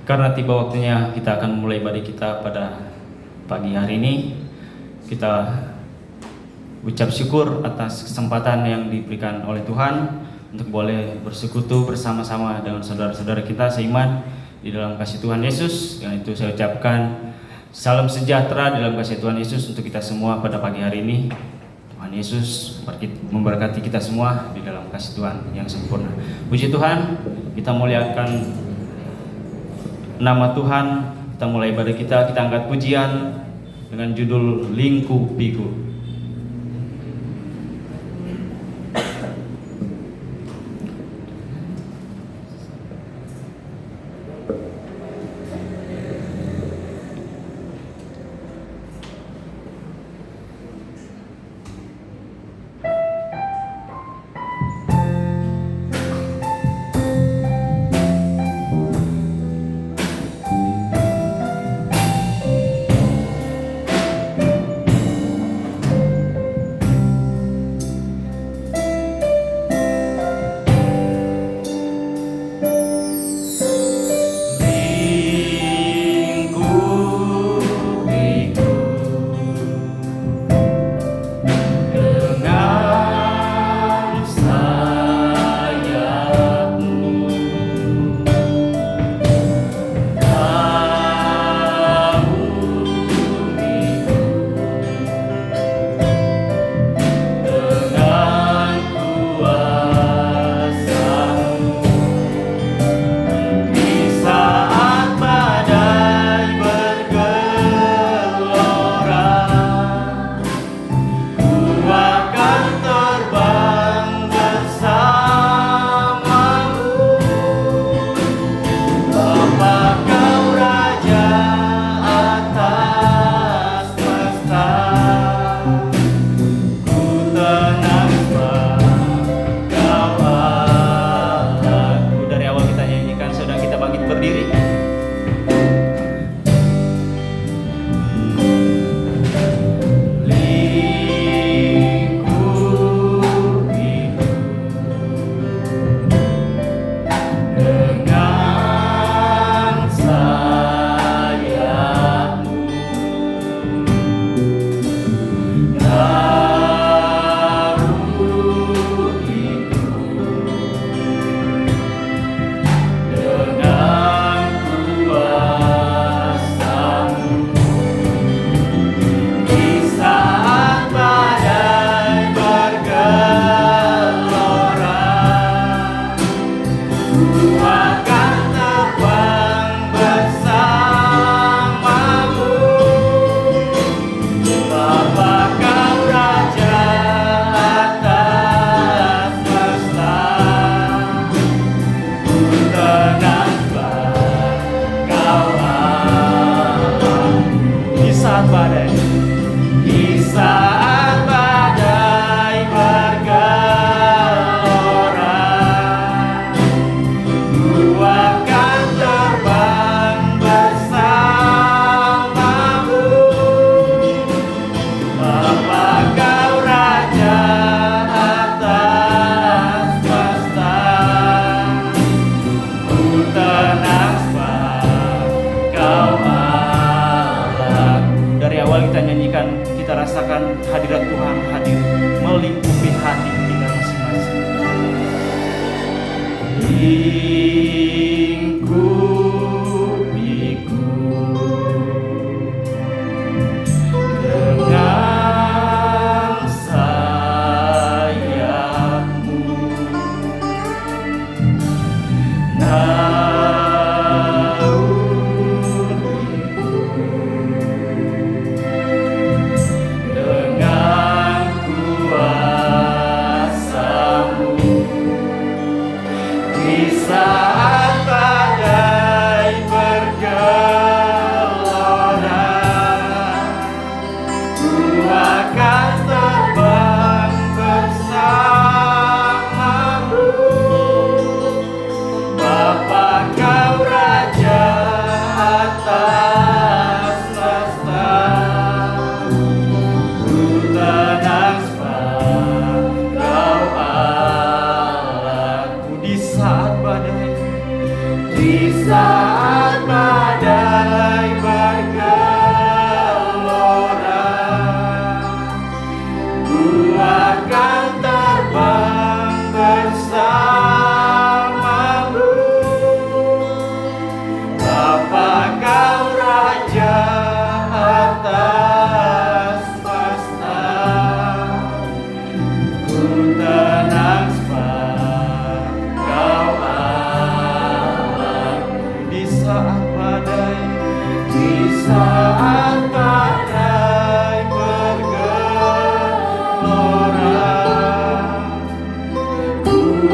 Karena tiba waktunya kita akan mulai ibadah kita pada pagi hari ini, kita ucap syukur atas kesempatan yang diberikan oleh Tuhan untuk boleh bersekutu bersama-sama dengan saudara-saudara kita seiman di dalam kasih Tuhan Yesus. Dan itu saya ucapkan salam sejahtera dalam kasih Tuhan Yesus untuk kita semua pada pagi hari ini. Tuhan Yesus memberkati kita semua di dalam kasih Tuhan yang sempurna. Puji Tuhan, kita muliakan nama Tuhan. Kita mulai ibadah kita angkat pujian dengan judul Lingkupiku.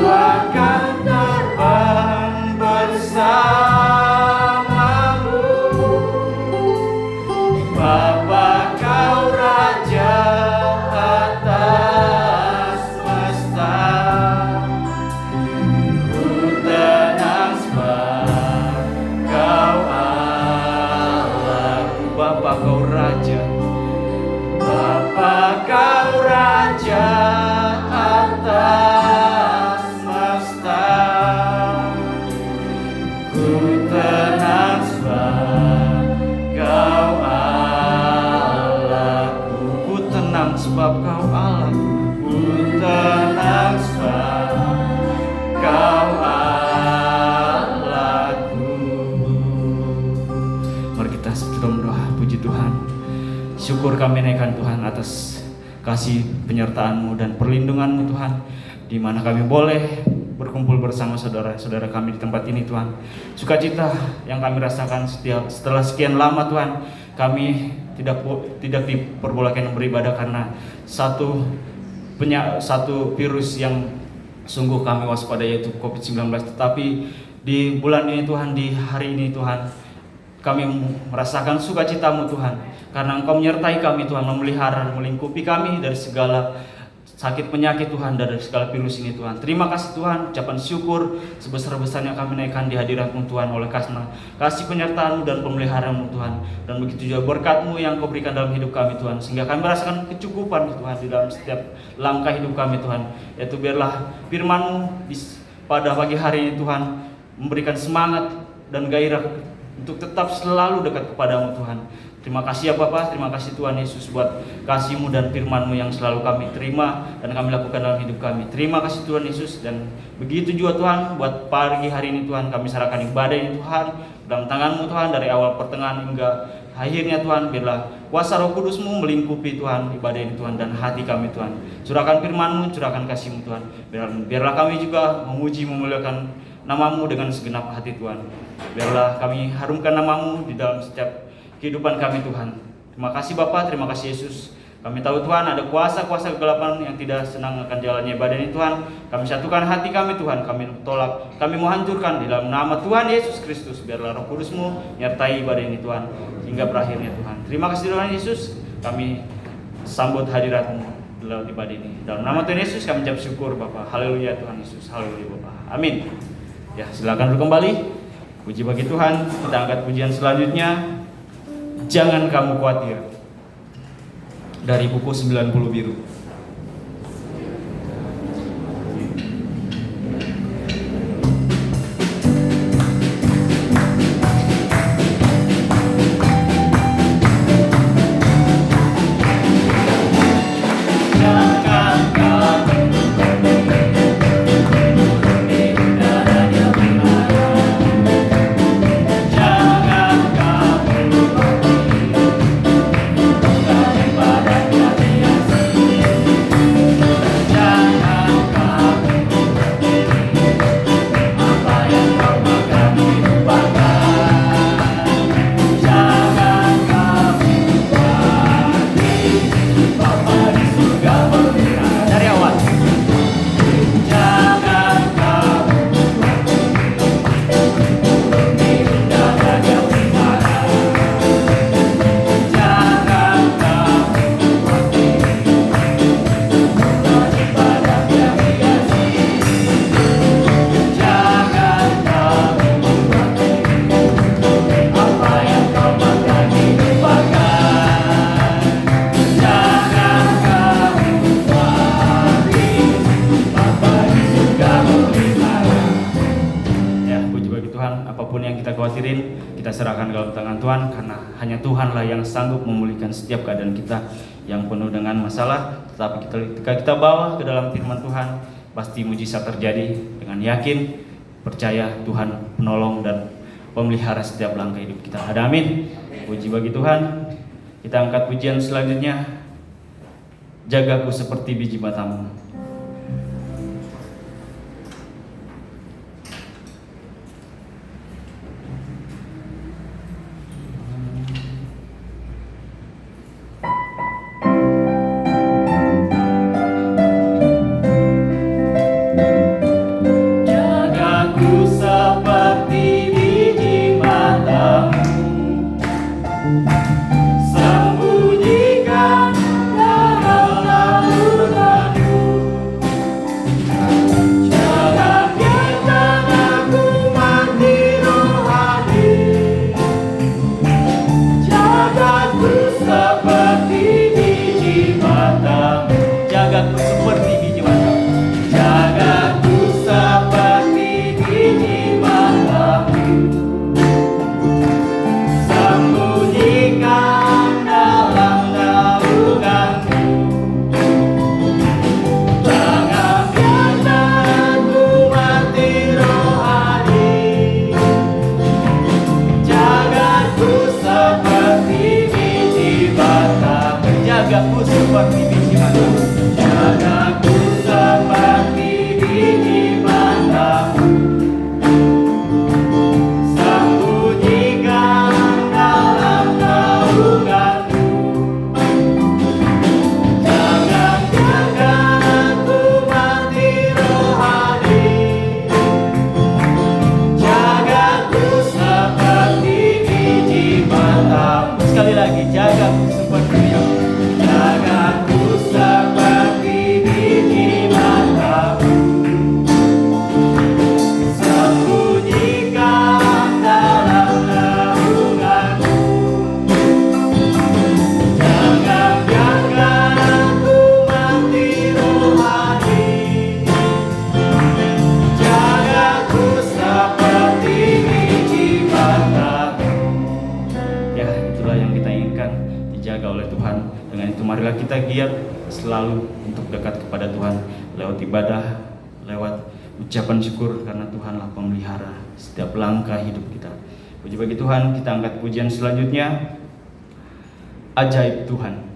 akan terbang bersamamu. Bapa, kau Raja atas semesta. Ku tenang sebab kau Allahku. Bapa, kau Raja. Bapa, kau Raja atas semesta. Ku tenang sebab kau Allahku. Ku tenang sebab kau Allahku. Ku tenang sebab kau Allahku. Mari kita sebelum doa, puji Tuhan. Syukur kami naikkan Tuhan atas kasih penyertaan-Mu dan perlindungan-Mu Tuhan, di mana kami boleh berkumpul bersama saudara-saudara kami di tempat ini Tuhan. Sukacita yang kami rasakan setelah sekian lama Tuhan, kami tidak diperbolehkan beribadah karena satu virus yang sungguh kami waspada, yaitu COVID-19. Tetapi di bulan ini Tuhan, di hari ini Tuhan, kami merasakan sukacita-Mu Tuhan, karena Engkau menyertai kami Tuhan, memelihara, melingkupi kami dari segala sakit penyakit Tuhan, dari segala virus ini Tuhan. Terima kasih Tuhan, ucapan syukur sebesar-besarnya kami naikkan di hadirat-Mu Tuhan, oleh karena kasih penyertaan-Mu dan pemeliharaan-Mu Tuhan. Dan begitu juga berkat-Mu yang Kau berikan dalam hidup kami Tuhan, sehingga kami merasakan kecukupan Tuhan di dalam setiap langkah hidup kami Tuhan. Yaitu biarlah firman-Mu pada pagi hari ini Tuhan memberikan semangat dan gairah untuk tetap selalu dekat kepadamu Tuhan. Terima kasih ya Bapa, terima kasih Tuhan Yesus buat kasih-Mu dan firman-Mu yang selalu kami terima dan kami lakukan dalam hidup kami. Terima kasih Tuhan Yesus, dan begitu juga Tuhan buat pagi hari ini Tuhan, kami serahkan ibadah ini Tuhan dalam tangan-Mu Tuhan, dari awal pertengahan hingga akhirnya Tuhan. Biarlah kuasa Roh Kudus-Mu melingkupi Tuhan ibadah ini Tuhan dan hati kami Tuhan. Curahkan firman-Mu, curahkan kasih-Mu Tuhan. Biarlah kami juga memuji memuliakan nama-Mu dengan segenap hati Tuhan. Biarlah kami harumkan nama-Mu di dalam setiap kehidupan kami Tuhan. Terima kasih Bapa, terima kasih Yesus. Kami tahu Tuhan ada kuasa-kuasa kegelapan yang tidak senang akan jalannya ibadah ini Tuhan. Kami satukan hati kami Tuhan, kami tolak, kami mau hancurkan di dalam nama Tuhan Yesus Kristus. Biarlah Roh Kudus-Mu nyertai ibadah ini Tuhan hingga berakhirnya Tuhan. Terima kasih Tuhan Yesus, kami sambut hadirat-Mu dalam ibadah ini. Dalam nama Tuhan Yesus kami ucap syukur Bapa. Haleluya Tuhan Yesus, haleluya Bapa. Amin. Ya, silakan duduk kembali. Puji bagi Tuhan. Kita angkat pujian selanjutnya. Jangan kamu khawatir, dari buku 90 biru. Kita serahkan dalam tangan Tuhan, karena hanya Tuhanlah yang sanggup memulihkan setiap keadaan kita yang penuh dengan masalah. Tetapi ketika kita bawa ke dalam firman Tuhan, pasti mujizat terjadi. Dengan yakin, percaya Tuhan penolong dan pemelihara setiap langkah hidup kita. Ada amin. Puji bagi Tuhan. Kita angkat pujian selanjutnya. Jagaku seperti biji matamu. Biarlah kita giat selalu untuk dekat kepada Tuhan lewat ibadah, lewat ucapan syukur, karena Tuhanlah pemelihara setiap langkah hidup kita. Puji bagi Tuhan. Kita angkat pujian selanjutnya, Ajaib Tuhan.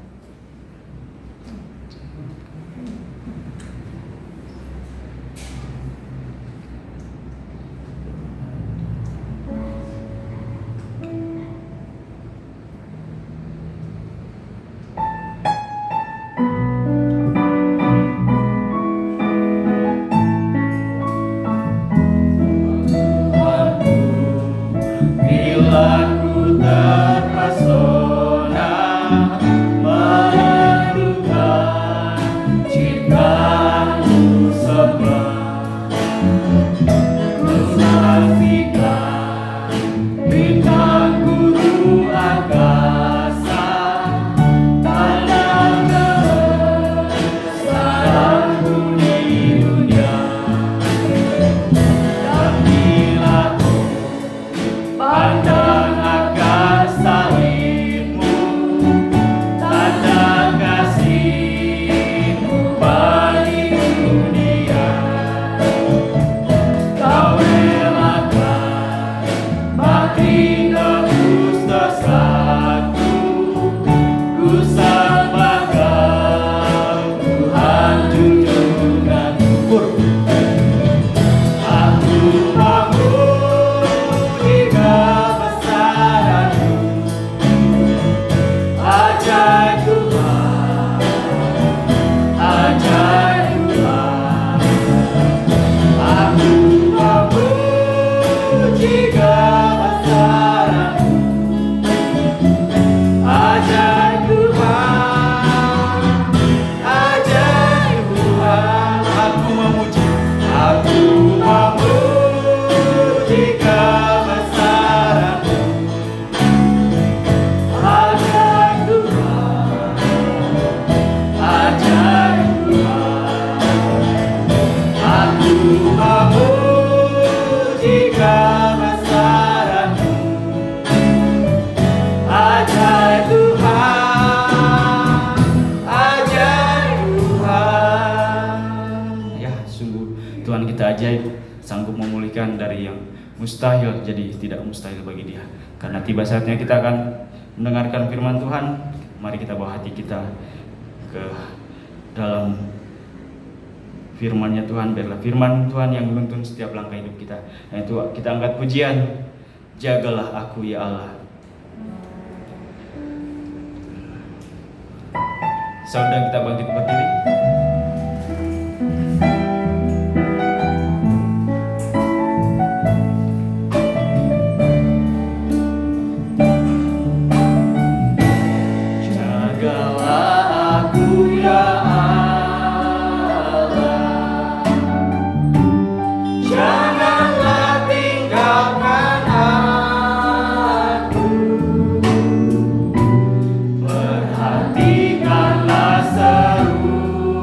Sanggup memulihkan dari yang mustahil jadi tidak mustahil bagi Dia. Karena tiba saatnya kita akan mendengarkan firman Tuhan. Mari kita bawa hati kita ke dalam firman-Nya Tuhan. Biarlah firman Tuhan yang menuntun setiap langkah hidup kita. Nah itu kita angkat pujian, jagalah aku ya Allah. Saudara, kita bangkit berdiri. Perhatikanlah seru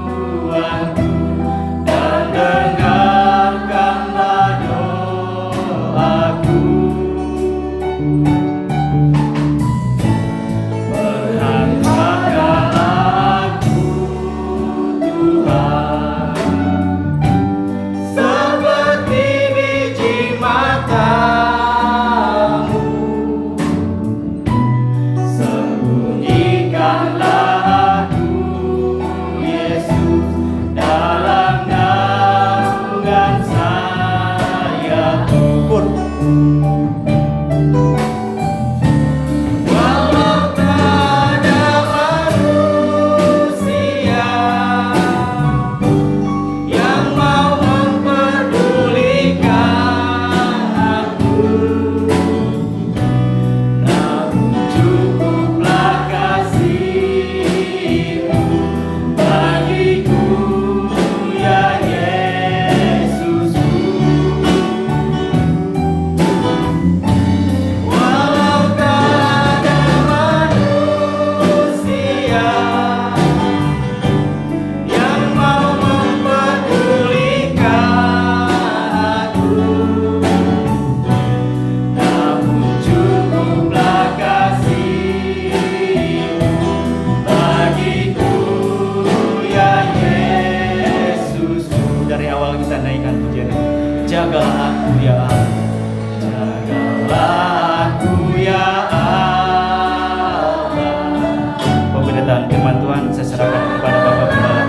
jagalah aku ya Allah, jagalah aku ya Allah. Pemberitaan firman Tuhan saya serahkan kepada Bapak Gembala.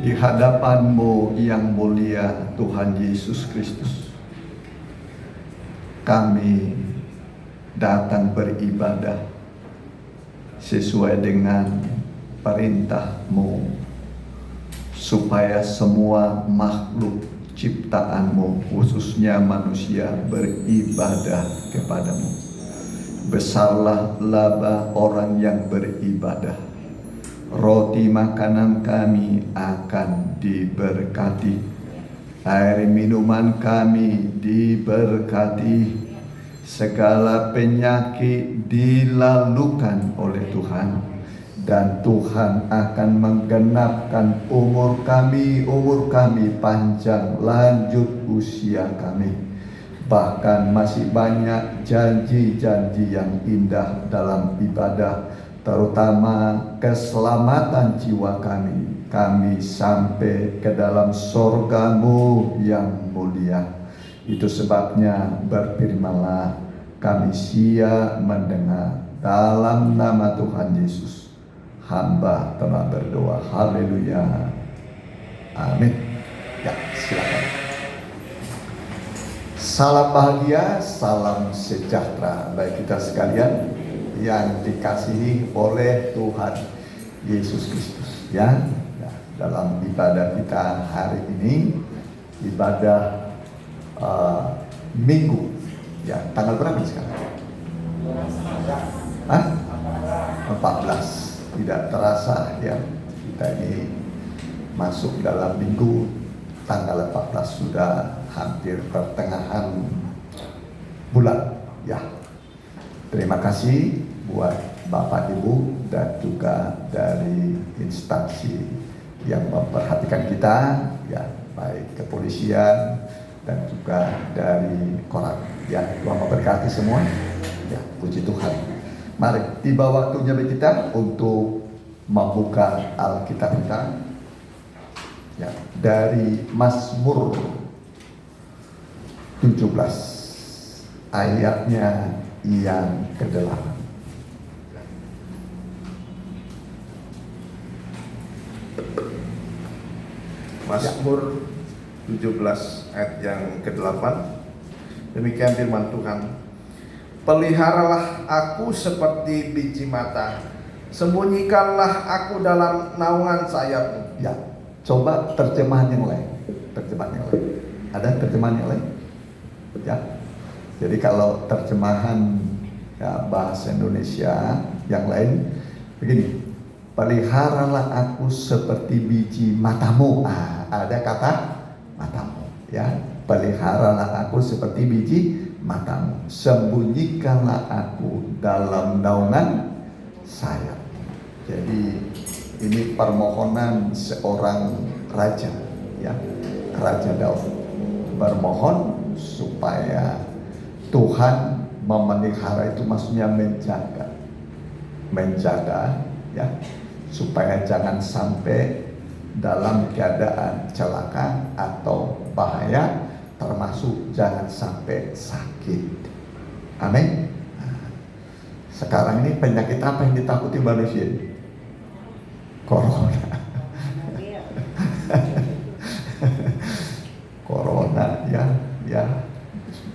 Di hadapan-Mu yang mulia Tuhan Yesus Kristus, kami datang beribadah sesuai dengan perintah-Mu, supaya semua makhluk ciptaan-Mu, khususnya manusia, beribadah kepada-Mu. Besarlah laba orang yang beribadah. Roti makanan kami akan diberkati, air minuman kami diberkati, segala penyakit dilalukan oleh Tuhan, dan Tuhan akan menggenapkan umur kami panjang, lanjut usia kami. Bahkan masih banyak janji-janji yang indah dalam ibadah, terutama keselamatan jiwa kami sampai ke dalam sorga-Mu yang mulia. Itu sebabnya berfirmanlah, kami siap mendengar. Dalam nama Tuhan Yesus hamba telah berdoa. Haleluya, amin. Ya, silakan. Salam bahagia, salam sejahtera bagi kita sekalian yang dikasihi oleh Tuhan Yesus Kristus, ya. Nah, dalam ibadah kita hari ini, ibadah Minggu, ya, tanggal berapa sekarang? 14. Tidak terasa ya, kita ini masuk dalam Minggu tanggal 14, sudah hampir pertengahan bulan, ya. Terima kasih buat Bapak Ibu dan juga dari instansi yang memperhatikan kita, ya, baik kepolisian dan juga dari koran, ya. Tuhan memberkati semua, ya, puji Tuhan. Mari tiba waktunya bagi kita untuk membuka Alkitab kita, ya, dari Mazmur 17 ayatnya yang ke-8. Mazmur 17 ayat yang ke-8. Demikian firman Tuhan. Peliharalah aku seperti biji mata, sembunyikanlah aku dalam naungan sayap-Mu. Ya, coba terjemahan yang lain. Terjemahan yang lain. Ada terjemahan yang lain? Ya. Jadi kalau terjemahan, ya, bahasa Indonesia yang lain begini. Peliharalah aku seperti biji matamu. Ada kata matamu, ya. peliharalah aku seperti biji matamu, sembunyikanlah aku dalam naungan sayap. Jadi ini permohonan seorang raja, ya, Raja Daud bermohon supaya Tuhan memelihara, itu maksudnya menjaga, ya, supaya jangan sampai dalam keadaan celaka atau bahaya, termasuk jangan sampai sakit. Amin. Sekarang ini penyakit apa yang ditakuti manusia? Corona. Corona, ya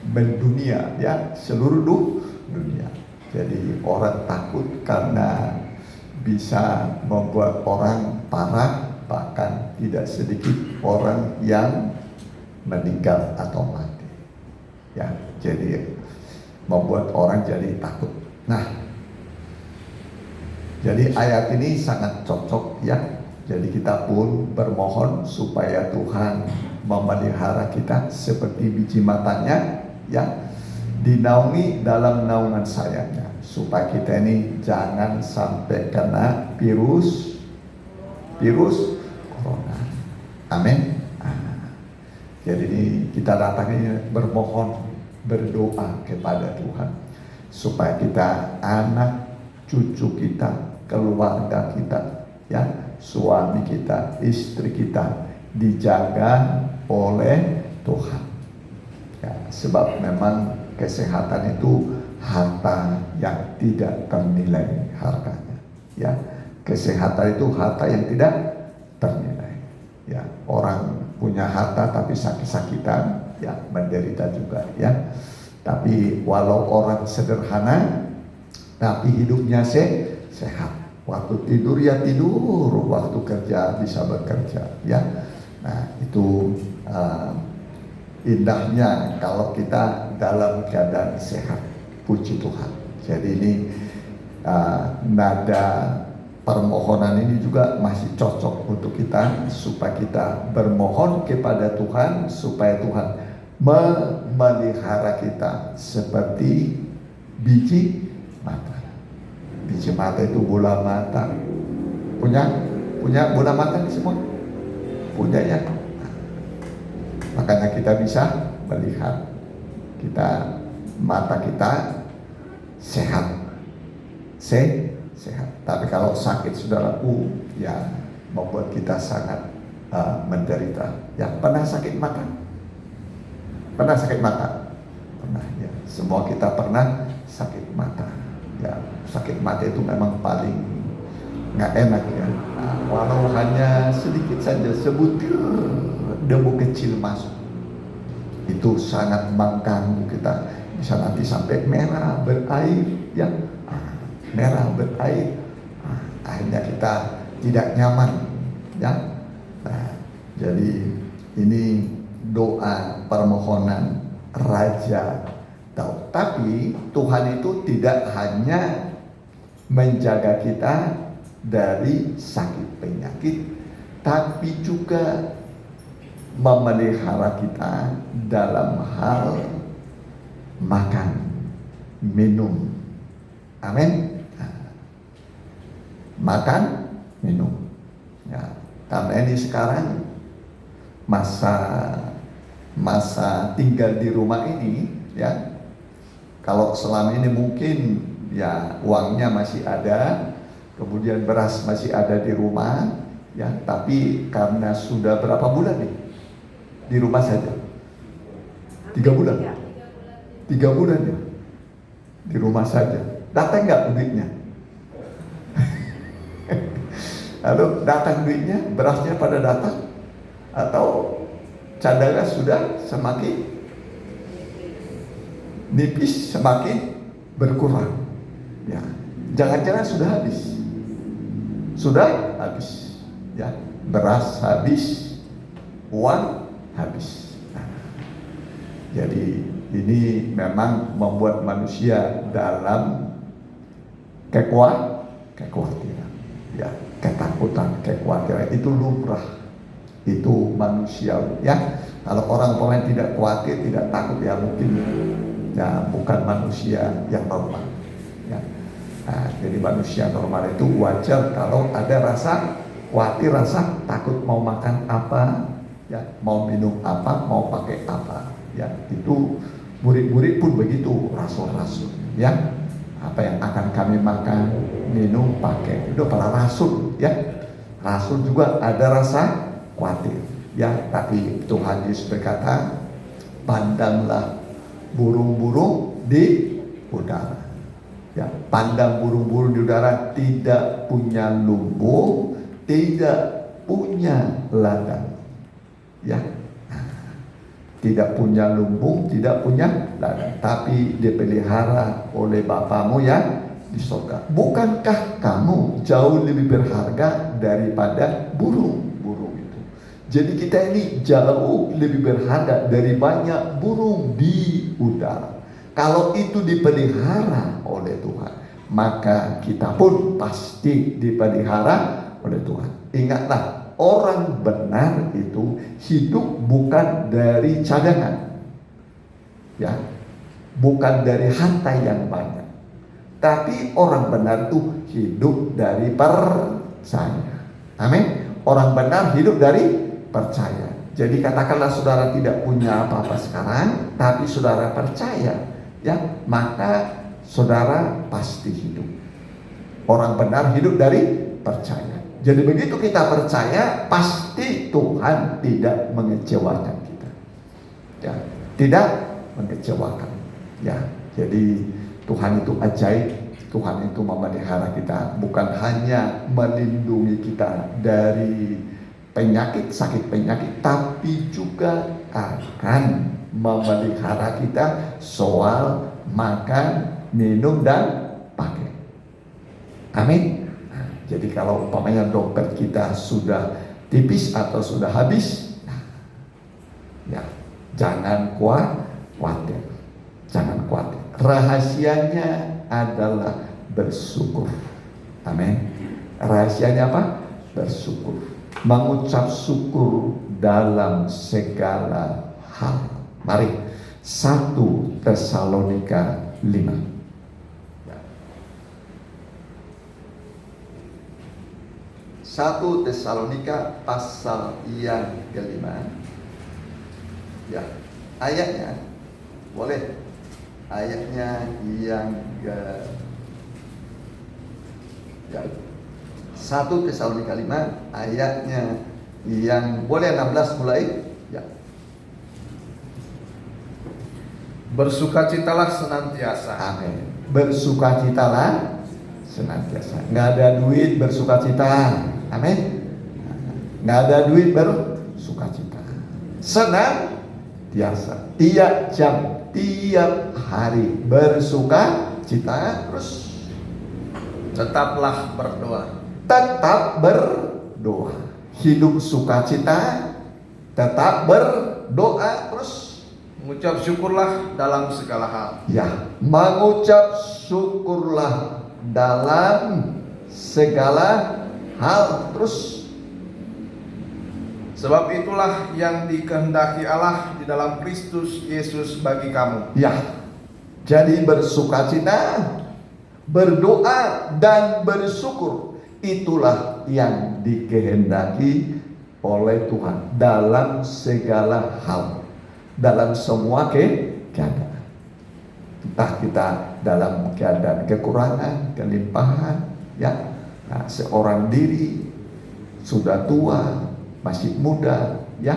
mendunia, ya, seluruh dunia. Jadi orang takut karena bisa membuat orang parah, bahkan tidak sedikit orang yang meninggal atau mati. Ya, jadi membuat orang jadi takut. Nah, jadi ayat ini sangat cocok, ya. Jadi kita pun bermohon supaya Tuhan memelihara kita seperti biji matanya, ya, dinaungi dalam naungan sayapnya, supaya kita ini jangan sampai kena virus corona. Amin. Jadi kita datang ini bermohon, berdoa kepada Tuhan supaya kita, anak cucu kita, keluarga kita, ya, suami kita, istri kita dijaga oleh Tuhan. Ya, sebab memang kesehatan itu harta yang tidak ternilai harganya. Ya, kesehatan itu harta yang tidak ternilai. Ya, orang punya harta tapi sakit-sakitan, ya, menderita juga, ya. Tapi walau orang sederhana, tapi hidupnya sehat. Waktu tidur ya tidur, waktu kerja bisa bekerja, ya. Nah, itu indahnya kalau kita dalam keadaan sehat. Puji Tuhan. Jadi ini nada permohonan ini juga masih cocok untuk kita, supaya kita bermohon kepada Tuhan supaya Tuhan memelihara kita seperti biji mata. Biji mata itu bola mata. Punya bola mata ini semua? Punya, ya. Makanya kita bisa melihat, mata kita sehat. Sehat. Tapi kalau sakit, saudaraku, ya membuat kita sangat menderita. Ya, pernah sakit mata? Pernah sakit mata? Pernah, ya. Semua kita pernah sakit mata. Ya, sakit mata itu memang paling nggak enak, ya. Nah, walau hanya sedikit saja, sebutir debu kecil masuk, itu sangat mengganggu kita. Bisa nanti sampai merah berair, ya, merah berair. Akhirnya kita tidak nyaman, ya. Nah, jadi ini doa permohonan Raja Daud. Tapi Tuhan itu tidak hanya menjaga kita dari sakit penyakit, tapi juga memelihara kita dalam hal makan, minum. Amin. Makan, minum. Ya, karena ini sekarang masa tinggal di rumah ini, ya. Kalau selama ini mungkin, ya, uangnya masih ada, kemudian beras masih ada di rumah, ya. Tapi karena sudah berapa bulan nih di rumah saja? 3 bulan. 3 bulan, ya, di rumah saja. Datang nggak duitnya? Lalu datang duitnya, berasnya pada datang, atau cadangan sudah semakin nipis, semakin berkurang, ya. Jangan-jangan sudah habis, ya. Beras habis, uang habis. Nah, jadi ini memang membuat manusia dalam kekhawatiran, ya, ketakutan, kekhawatiran itu lumrah, itu manusiawi, ya. Kalau orang tidak khawatir, tidak takut, ya mungkin ya bukan manusia yang normal. Ya. Nah, jadi manusia normal itu wajar kalau ada rasa khawatir, rasa takut, mau makan apa, ya, mau minum apa, mau pakai apa. Ya, itu murid-murid pun begitu, rasul-rasul. Ya, apa yang akan kami makan, minum, pakai, itu para rasul. Ya, rasul juga ada rasa khawatir. Ya, tapi Tuhan Yesus berkata, pandanglah burung-burung di udara. Ya, pandang burung-burung di udara, tidak punya lumbung, tidak punya ladang. Ya, tidak punya lumbung, tidak punya ladang, tapi dipelihara oleh Bapamu yang di surga. Bukankah kamu jauh lebih berharga daripada burung-burung itu? Jadi kita ini jauh lebih berharga dari banyak burung di udara. Kalau itu dipelihara oleh Tuhan, maka kita pun pasti dipelihara oleh Tuhan. Ingatlah, orang benar itu hidup bukan dari cadangan, ya, bukan dari harta yang banyak, tapi orang benar itu hidup dari percaya. Amin. Orang benar hidup dari percaya. Jadi katakanlah saudara tidak punya apa-apa sekarang, tapi saudara percaya, ya, maka saudara pasti hidup. Orang benar hidup dari percaya. Jadi begitu kita percaya, pasti Tuhan tidak mengecewakan kita. Ya, tidak mengecewakan. Ya, jadi Tuhan itu ajaib. Tuhan itu memelihara kita, bukan hanya melindungi kita dari penyakit, sakit penyakit, tapi juga akan memelihara kita soal makan, minum, dan pakai. Amin. Jadi kalau umpamanya dompet kita sudah tipis atau sudah habis, ya, jangan khawatir. Jangan khawatir. Rahasianya adalah bersyukur. Amin. Rahasianya apa? Bersyukur. Mengucap syukur dalam segala hal. Mari, 1 Tesalonika 5. 1 Tesalonika pasal yang ke-5. Ya, ayatnya boleh. Ayatnya yang ke, ya, 1 Tesalonika 5 ayatnya yang boleh 16 mulai. Ya. Bersukacitalah senantiasa. Amin. Bersukacitalah senantiasa. Nggak ada duit bersukacita. Amin. Nggak ada duit bersukacita. Senantiasa. Tiap jam, tiap hari bersukacita. Terus Tetaplah berdoa. tetap berdoa. Hidup sukacita, tetap berdoa. Terus Mengucap syukurlah dalam segala hal. ya, mengucap syukurlah dalam segala hal. Terus Sebab itulah yang dikehendaki Allah di dalam Kristus Yesus bagi kamu. ya, jadi bersukacita, berdoa, dan bersyukur, itulah yang dikehendaki oleh Tuhan dalam segala hal, dalam semua keadaan. Entah kita dalam keadaan kekurangan, kelimpahan, ya, nah, seorang diri sudah tua, masih muda, ya,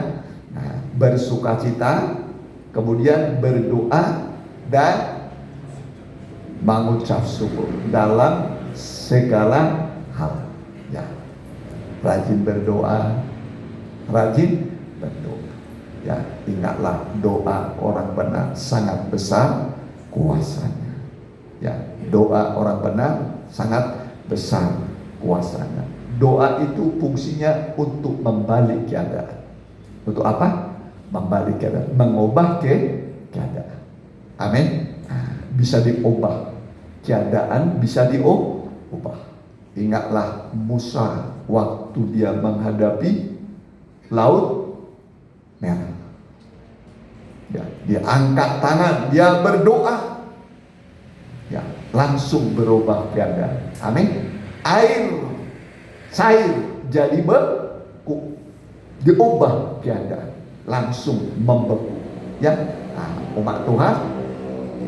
nah, bersukacita, kemudian berdoa dan mengucap syukur dalam segala hal, ya. Rajin berdoa, rajin berdoa, ya. Ingatlah, doa orang benar sangat besar kuasanya, ya. Doa orang benar sangat besar kuasanya. Doa itu fungsinya untuk membalik keadaan. Untuk apa? Membalik keadaan, mengubah keadaan. Amin. Bisa diubah keadaan, bisa diubah. Ingatlah Musa waktu dia menghadapi laut merah. Dia angkat tangan, dia berdoa, ya langsung berubah keadaan. Amin. Air cair jadi beku, diubah keadaan, langsung membeku. Ya, nah, umat Tuhan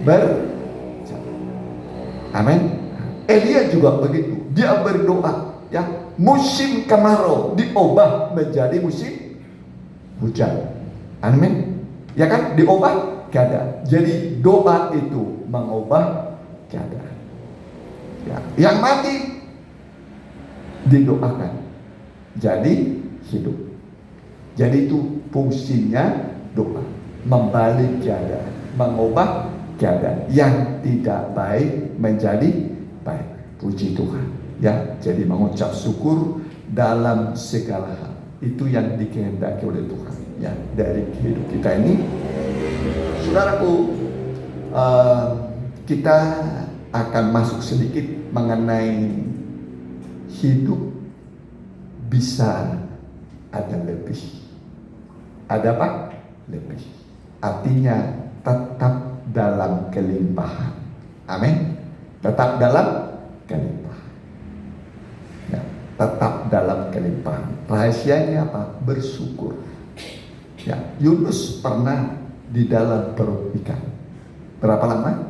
berjalan. Amin. Elia juga begitu, dia berdoa, ya musim kemarau diubah menjadi musim hujan. Amin. Ya kan, diubah keadaan. Jadi doa itu mengubah keadaan. Ya, yang mati didoakan jadi hidup. Jadi itu fungsinya doa, membalik keadaan, mengubah keadaan yang tidak baik menjadi baik. Puji Tuhan. Ya, jadi mengucap syukur dalam segala hal. Itu yang dikehendaki oleh Tuhan. Ya, dari hidup kita ini, saudaraku, kita akan masuk sedikit mengenai hidup bisa ada lebih. Ada apa? Lebih. Artinya tetap dalam kelimpahan. Amin. Tetap dalam kelimpahan. Ya, tetap dalam kelimpahan. Rahasianya apa? Bersyukur. Ya, Yunus pernah di dalam perut ikan. Berapa lama?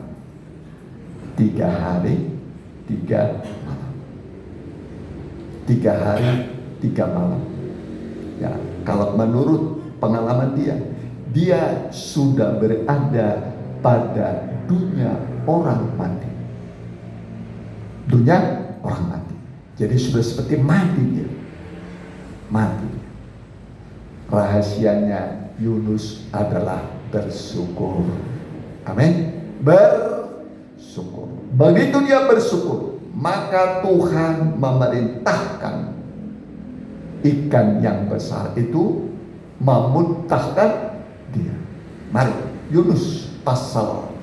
3 hari 3 malam. 3 hari 3 malam. Ya, kalau menurut pengalaman dia sudah berada pada dunia orang mati. Dunia orang mati. Jadi sudah seperti mati dia. Mati. Rahasianya Yunus adalah bersyukur. Amin. Bersyukur. Begitu dia bersyukur, maka Tuhan memerintahkan ikan yang besar itu memuntahkan dia. Mari, Yunus pasal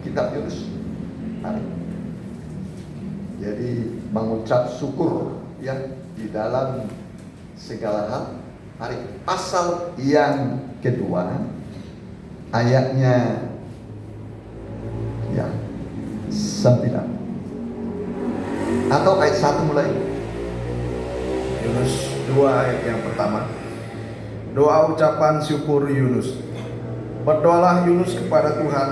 kitab Yunus. Mari. Jadi mengucap syukur ya di dalam segala hal. Mari, pasal yang kedua, ayatnya 9 atau ayat 1 mulai. Yunus 2 ayat yang pertama. Doa ucapan syukur Yunus. Berdoalah Yunus kepada Tuhan,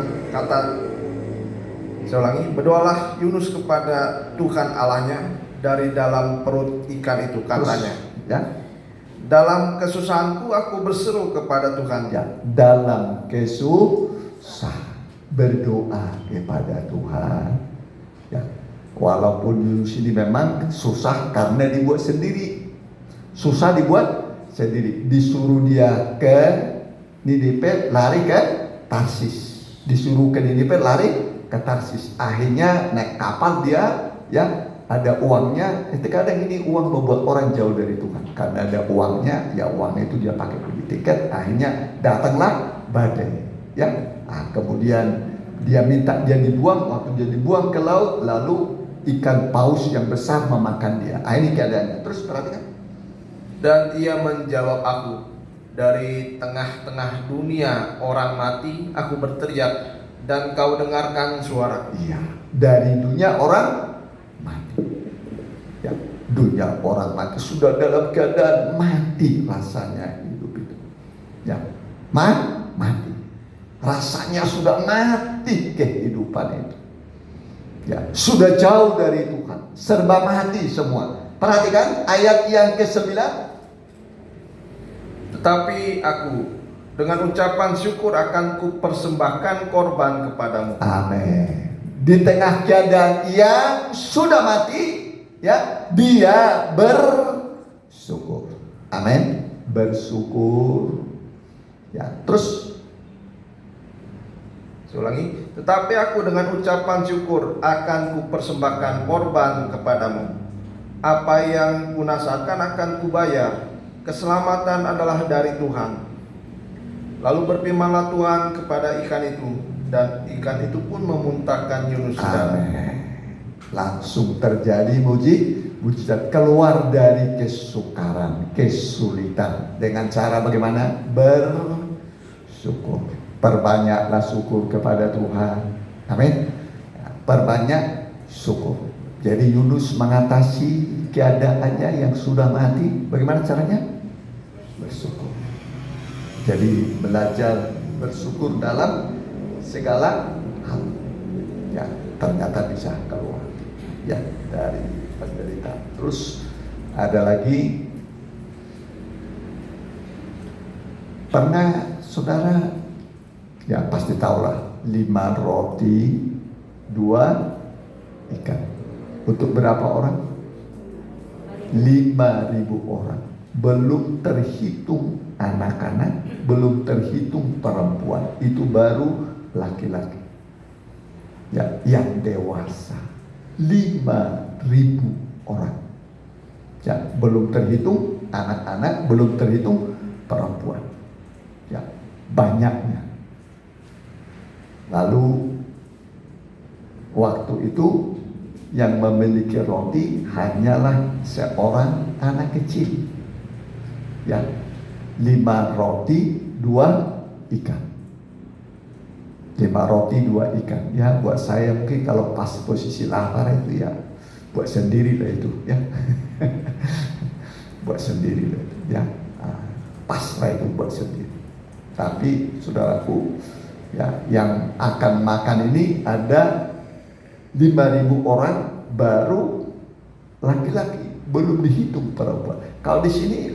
saya ulangi, berdoalah Yunus kepada Tuhan Allahnya dari dalam perut ikan itu, katanya. Terus, ya. Dalam kesusahanku aku berseru kepada Tuhan. Ya, dalam kesusahan berdoa kepada Tuhan. Ya, walaupun Yunus ini memang susah karena dibuat sendiri. Susah dibuat sendiri. Disuruh dia ke Ninive, lari ke Tarsis. Disuruh ke Ninive, lari ke Tarsis. Akhirnya naik kapal dia, ya ada uangnya. Kadang ini uang membuat orang jauh dari Tuhan. Karena ada uangnya, ya uangnya itu dia pakai beli tiket. Akhirnya datanglah badai. Ya, kemudian dia minta dia dibuang. Waktu dia dibuang ke laut, lalu ikan paus yang besar memakan dia. Ini keadaannya. Terus perhatikan. Dan ia menjawab aku, dari tengah-tengah dunia orang mati aku berteriak, dan kau dengarkan suara. Iya, dari dunia orang mati. Ya, dunia orang mati sudah dalam keadaan mati rasanya hidup itu. Ya, mati. Rasanya sudah mati kehidupan itu. Ya, sudah jauh dari Tuhan, serba mati semua. Perhatikan ayat yang ke-9. Tetapi aku dengan ucapan syukur akan kupersembahkan korban kepadamu. Amin. Di tengah keadaan yang sudah mati, ya, dia bersyukur. Amin. Bersyukur. Ya, terus saya ulangi, tetapi aku dengan ucapan syukur akan kupersembahkan korban kepadamu. Apa yang kunasakan akan kubayar. Keselamatan adalah dari Tuhan. Lalu berfirmanlah Tuhan kepada ikan itu, dan ikan itu pun memuntahkan Yunus ke dalam. Langsung terjadi mujizat, keluar dari kesukaran, kesulitan. Dengan cara bagaimana? Bersyukur. syukur. Perbanyaklah syukur kepada Tuhan. Amin. Perbanyak syukur. Jadi Yunus mengatasi keadaannya yang sudah mati. Bagaimana caranya? Bersyukur. Jadi belajar bersyukur dalam segala hal. Ya, ternyata bisa keluar ya dari penderitaan. Terus ada lagi, pernah saudara ya pasti tahulah 5 roti 2 ikan untuk berapa orang? 5.000 orang, belum terhitung anak-anak, belum terhitung perempuan, itu baru laki-laki ya, yang dewasa 5.000 orang ya, belum terhitung anak-anak, belum terhitung perempuan ya, banyaknya. Lalu waktu itu yang memiliki roti hanyalah seorang anak kecil ya, 5 roti 2 ikan. 5 roti 2 ikan ya, buat saya mungkin kalau pas posisi lapar itu ya buat sendiri lah itu ya. Buat sendiri lah itu ya, pas lah itu buat sendiri. Tapi saudaraku ya, yang akan makan ini ada 5.000 orang, baru laki-laki, belum dihitung perempuan. Kalau di sini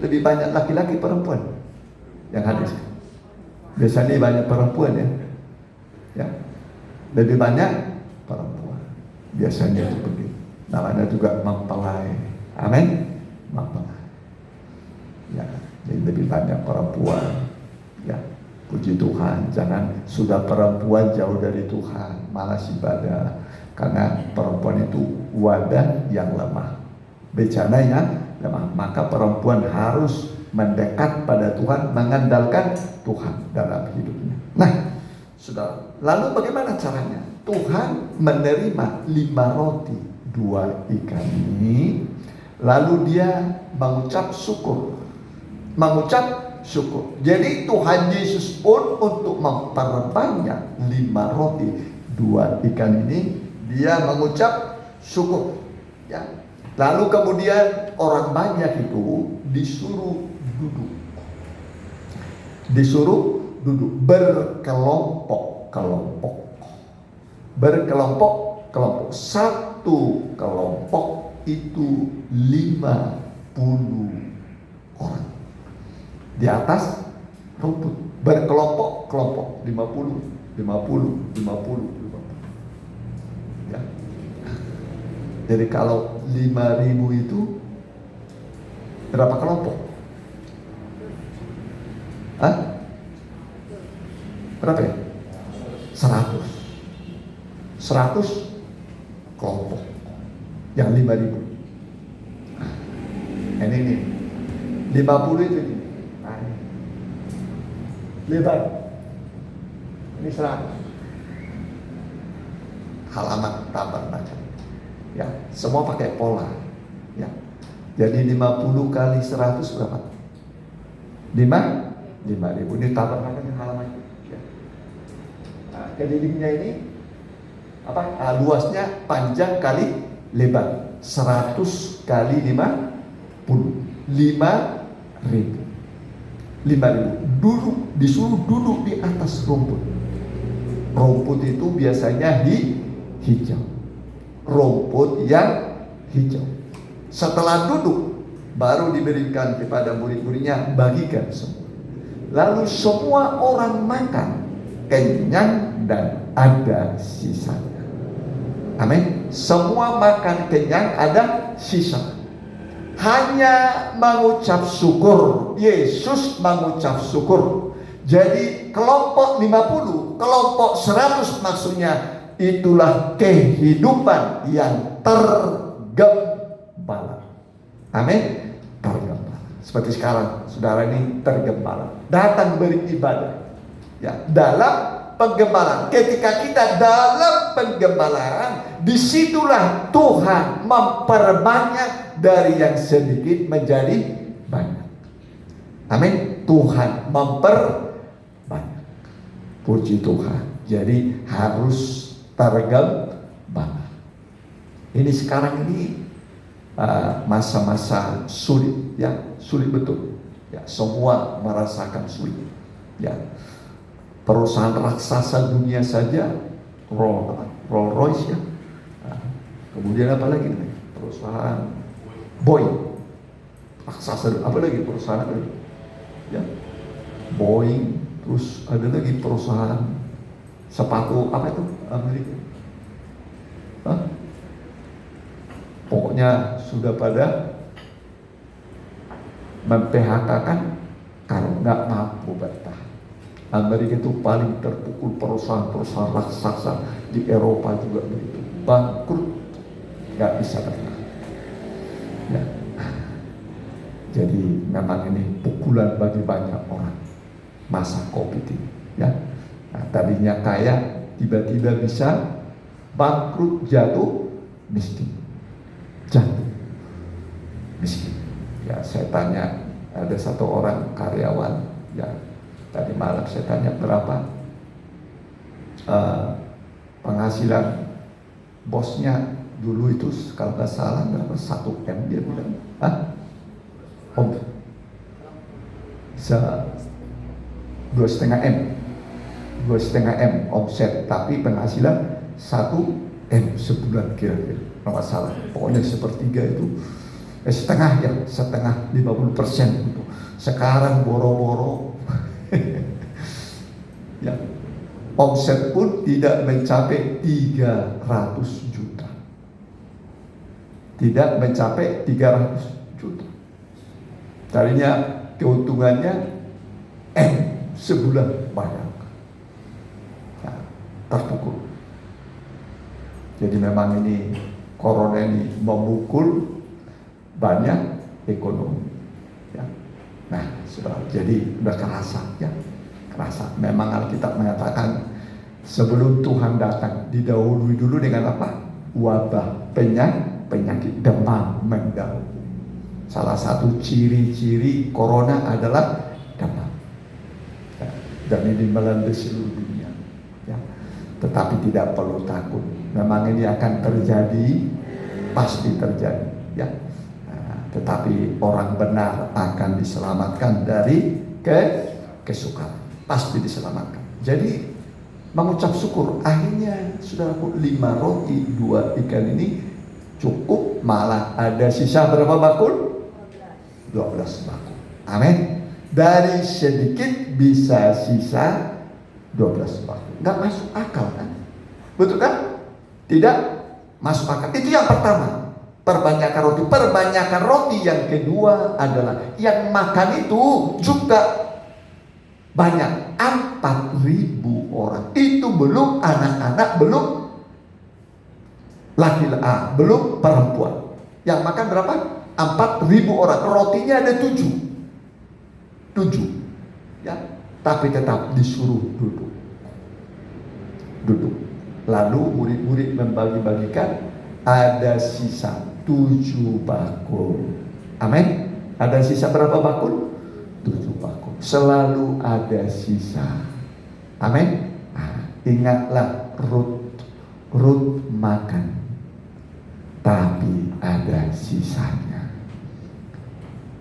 lebih banyak laki-laki perempuan yang hadir. Biasanya banyak perempuan ya. Ya, lebih banyak perempuan. Biasanya itu begitu. Namanya juga mempelai. Amin. Mempelai. Ya, jadi lebih banyak perempuan. Ya, puji Tuhan. Jangan sudah perempuan jauh dari Tuhan, malas ibadah. Karena perempuan itu wadah yang lemah, bencana yang lemah. Maka perempuan harus mendekat pada Tuhan, mengandalkan Tuhan dalam hidupnya. Nah, saudara, lalu bagaimana caranya? Tuhan menerima 5 roti 2 ikan ini, lalu dia mengucap syukur. Mengucap syukur. Jadi Tuhan Yesus pun untuk memperbanyak 5 roti 2 ikan ini, dia mengucap syukur ya. Lalu kemudian orang banyak itu disuruh duduk. Disuruh duduk berkelompok-kelompok. Berkelompok-kelompok. Satu kelompok itu 50 orang. Di atas rumput. Berkelompok-kelompok. 50. Ya. Jadi kalau 5.000 itu berapa kelompok? Hah? Berapa ya? 100 kelompok yang 5.000. Nah, ini 50 itu ini. Nah, lebar. Ini 100. Halaman tabernakel. Ya, semua pakai pola. Ya. Jadi 50 kali 100 berapa? 5.000. Ini tabernakel halaman. Ya. Nah, kelilingnya ini apa? Luasnya panjang kali lebar. 100 kali 50. 5.000. 5.000. Disuruh duduk di atas rumput. Rumput itu biasanya hijau. Rumput yang hijau. Setelah duduk, baru diberikan kepada murid-muridnya, bagikan semua. Lalu semua orang makan, kenyang dan ada sisanya. Amin. Semua makan kenyang, ada sisa. Hanya mengucap syukur. Yesus mengucap syukur. Jadi kelompok 50, kelompok 100 maksudnya, itulah kehidupan yang tergembala. Amin. Tergembala. Seperti sekarang, saudara ini tergembala. Datang beribadah. Ya, dalam penggembalaan. Ketika kita dalam penggembalaan, disitulah Tuhan memperbanyak dari yang sedikit menjadi banyak. Amin. Tuhan memperbanyak. Puji Tuhan. Jadi harus tergemban. Ini sekarang ini masa-masa sulit, ya, sulit betul. Ya, semua merasakan sulit. Ya, perusahaan raksasa dunia saja, Rolls Royce, ya. Nah, kemudian apa lagi nih? Perusahaan Boeing, raksasa, apa lagi perusahaan apa lagi? Ya, Boeing, terus ada lagi perusahaan sepatu apa itu Amerika? Hah? Pokoknya sudah pada memphk-kan kalau nggak mampu bertahan. Amerika itu paling terpukul, perusahaan-perusahaan raksasa di Eropa juga begitu, bangkrut, nggak bisa bertahan. Ya. Jadi memang ini pukulan bagi banyak orang masa Covid ini. Ya. Nah, tadinya kaya tiba-tiba bisa bangkrut, jatuh miskin. Jatuh miskin. Ya, saya tanya, ada satu orang karyawan, ya, tadi malam saya tanya berapa penghasilan bosnya dulu itu, kalau nggak salah berapa, 1 M, dia bilang, Om, 2,5 M, 2,5 M omset, tapi penghasilan 1 M sebulan kira-kira, nggak masalah, pokoknya sepertiga itu, setengah, ya, setengah 50% gitu. Sekarang boro-boro ya, omset pun tidak mencapai 300 juta, tidak mencapai 300 juta. Tadinya keuntungannya sebulan banyak, nah, terpukul. Jadi memang ini corona ini memukul banyak ekonomi, ya. Nah, jadi udah kerasa, ya, kerasa. Memang Alkitab mengatakan sebelum Tuhan datang didahului dulu dengan apa? Wabah, penyakit demam mendahului. Salah satu ciri-ciri corona adalah demam, ya, dan ini melanda seluruh dunia, ya. Tetapi tidak perlu takut, memang ini akan terjadi, pasti terjadi, ya. Tetapi orang benar akan diselamatkan dari kesukaran, pasti diselamatkan. Jadi mengucap syukur, akhirnya saudaraku, 5 roti 2 ikan ini cukup, malah ada sisa berapa bakul? 12 bakul. Amin. Dari sedikit bisa sisa 12 bakul. Nggak masuk akal kan? Betul kan? Tidak masuk akal. Itu yang pertama. Perbanyakkan roti. Perbanyakkan roti yang kedua adalah yang makan itu juga banyak. 4.000 orang. Itu belum anak-anak, belum laki-laki, belum perempuan. Yang makan berapa? 4.000 orang. Rotinya ada 7, ya. Tapi tetap disuruh duduk. Lalu murid-murid membagi-bagikan, ada sisa 7 bakul. Amin. Ada sisa berapa bakul? 7 bakul. Selalu ada sisa. Amin. Nah, ingatlah Rut makan, tapi ada sisanya.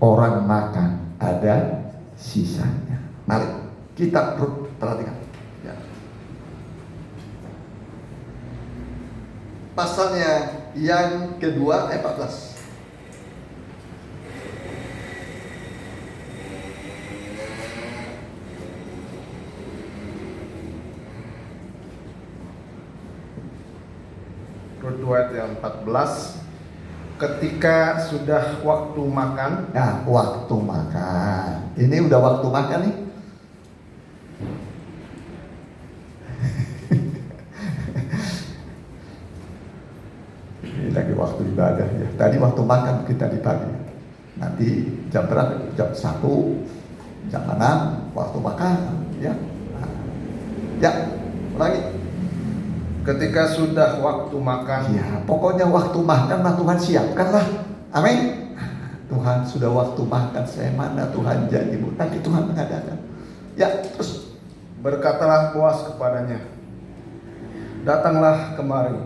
Orang makan, ada sisanya. Mari kita perhatikan, ya. Pasalnya yang kedua, 14. Rut 2 ayat yang 14. Ketika sudah waktu makan. Nah, waktu makan. Ini udah waktu makan nih. Ini lagi waktu ibadah, ya. Tadi waktu makan kita di pagi. Nanti jam berapa? Jam 1, jam 6 waktu makan, ya. Ya, lagi. Ketika sudah waktu makan. Ya, pokoknya waktu makan mah Tuhan siapkanlah. Amin. Tuhan sudah waktu makan, saya mana Tuhan janjimu, tapi Tuhan mengadakan. Ya, terus Berkatalah Boas kepadanya, datanglah kemari,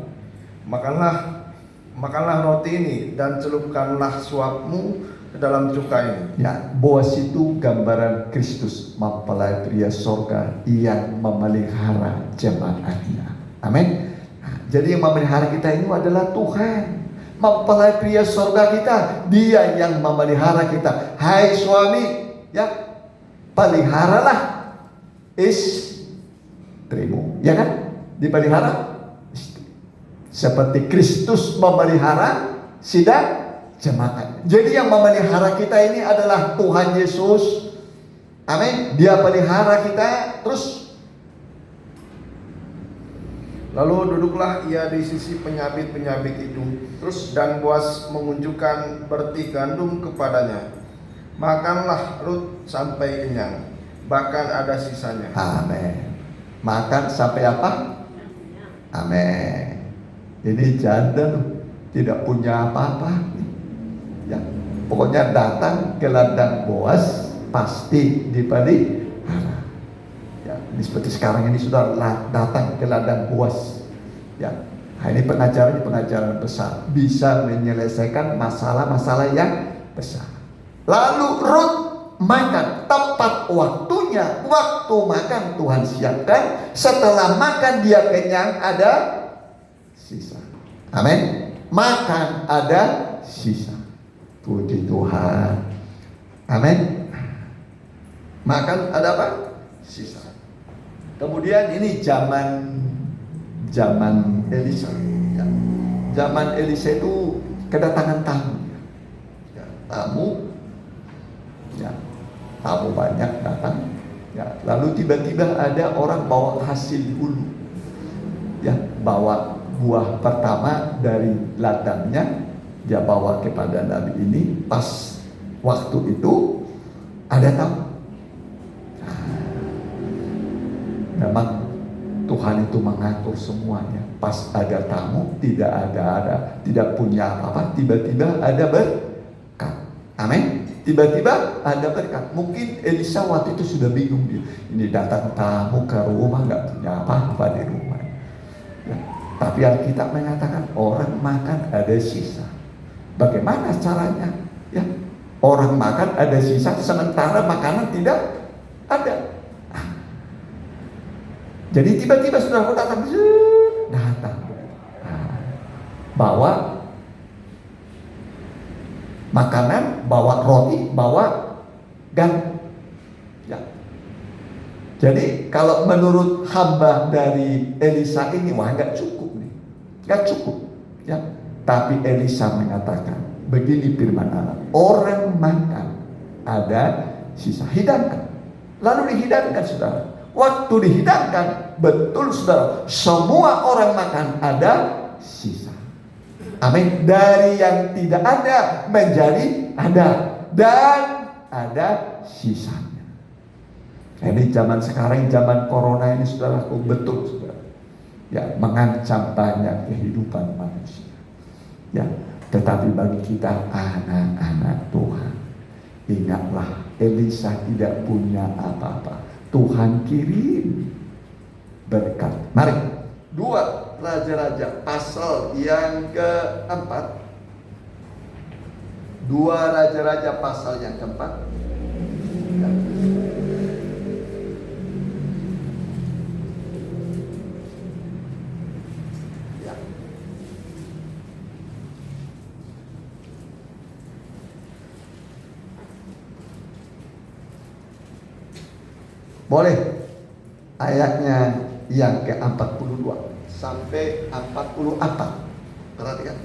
makanlah roti ini dan celupkanlah suapmu ke dalam cuka ini. Ya, Boas itu gambaran Kristus, mempelai pria sorga yang memelihara jemaatnya. Amin. Nah, jadi yang memelihara kita ini adalah Tuhan, mempelai pria sorga kita. Dia yang memelihara kita. Hai suami, ya, peliharalah istrimu, ya kan? Dipelihara istri. Seperti Kristus memelihara sidang jemaat. Jadi yang memelihara kita ini adalah Tuhan Yesus. Amin. Dia pelihara kita. Terus lalu duduklah ia di sisi penyabit-penyabit itu. Terus dan Boas mengunjukkan berti gandum kepadanya. Makanlah Rut sampai kenyang, bahkan ada sisanya. amin. Makan sampai apa? Amin. Ini janda loh, tidak punya apa-apa. Ya, pokoknya datang ke ladang Boas pasti dipelihara. Ya, ini seperti sekarang ini sudah datang ke ladang Boas. Ya, nah ini pengajaran besar, bisa menyelesaikan masalah-masalah yang besar. Lalu Rut makan tepat waktunya, waktu makan Tuhan siapkan. Setelah makan dia kenyang, ada sisa. Amin. Makan ada sisa. Puji Tuhan. Amin. Makan ada apa? Sisa. Kemudian ini zaman Elisa. Ya. Zaman Elisa itu kedatangan tamu. Ya, tamu banyak datang. Ya, lalu tiba-tiba ada orang bawa hasil hulu. Ya, bawa buah pertama dari ladangnya, dia bawa kepada Nabi ini. Pas waktu itu ada tamu. Memang Tuhan itu mengatur semuanya. Pas ada tamu, tidak punya apa-apa, tiba-tiba ada berkat. Amin. Tiba-tiba ada berkat. Mungkin Elisa waktu itu sudah bingung dia. Ini datang tamu ke rumah, nggak punya apa-apa di rumah. Ya. Tapi Alkitab mengatakan orang makan ada sisa. Bagaimana caranya? Ya, orang makan ada sisa, sementara makanan tidak ada. Jadi tiba-tiba saudara datang, bawa makanan, bawa roti, bawa gandum. Ya. Jadi kalau menurut hamba dari Elisa ini, wah nggak cukup nih, nggak cukup. Ya. Tapi Elisa mengatakan, begini firman Allah, orang makan ada sisa, hidangkan. Lalu dihidangkan saudara. Waktu dihidangkan, betul saudara, semua orang makan ada sisa. Amin. Dari yang tidak ada menjadi ada, dan ada sisanya. Ini zaman sekarang, zaman corona ini saudaraku, betul saudara. Ya, mengancam banyak kehidupan manusia. Ya, tetapi bagi kita anak-anak Tuhan, ingatlah Elisa tidak punya apa-apa. Tuhan kirim berkat. Mari, 2 Raja-Raja pasal yang keempat. 2 Raja-Raja pasal yang keempat. Ya. Ya. Boleh ayatnya yang ke-42 sampai 44. Perhatikan.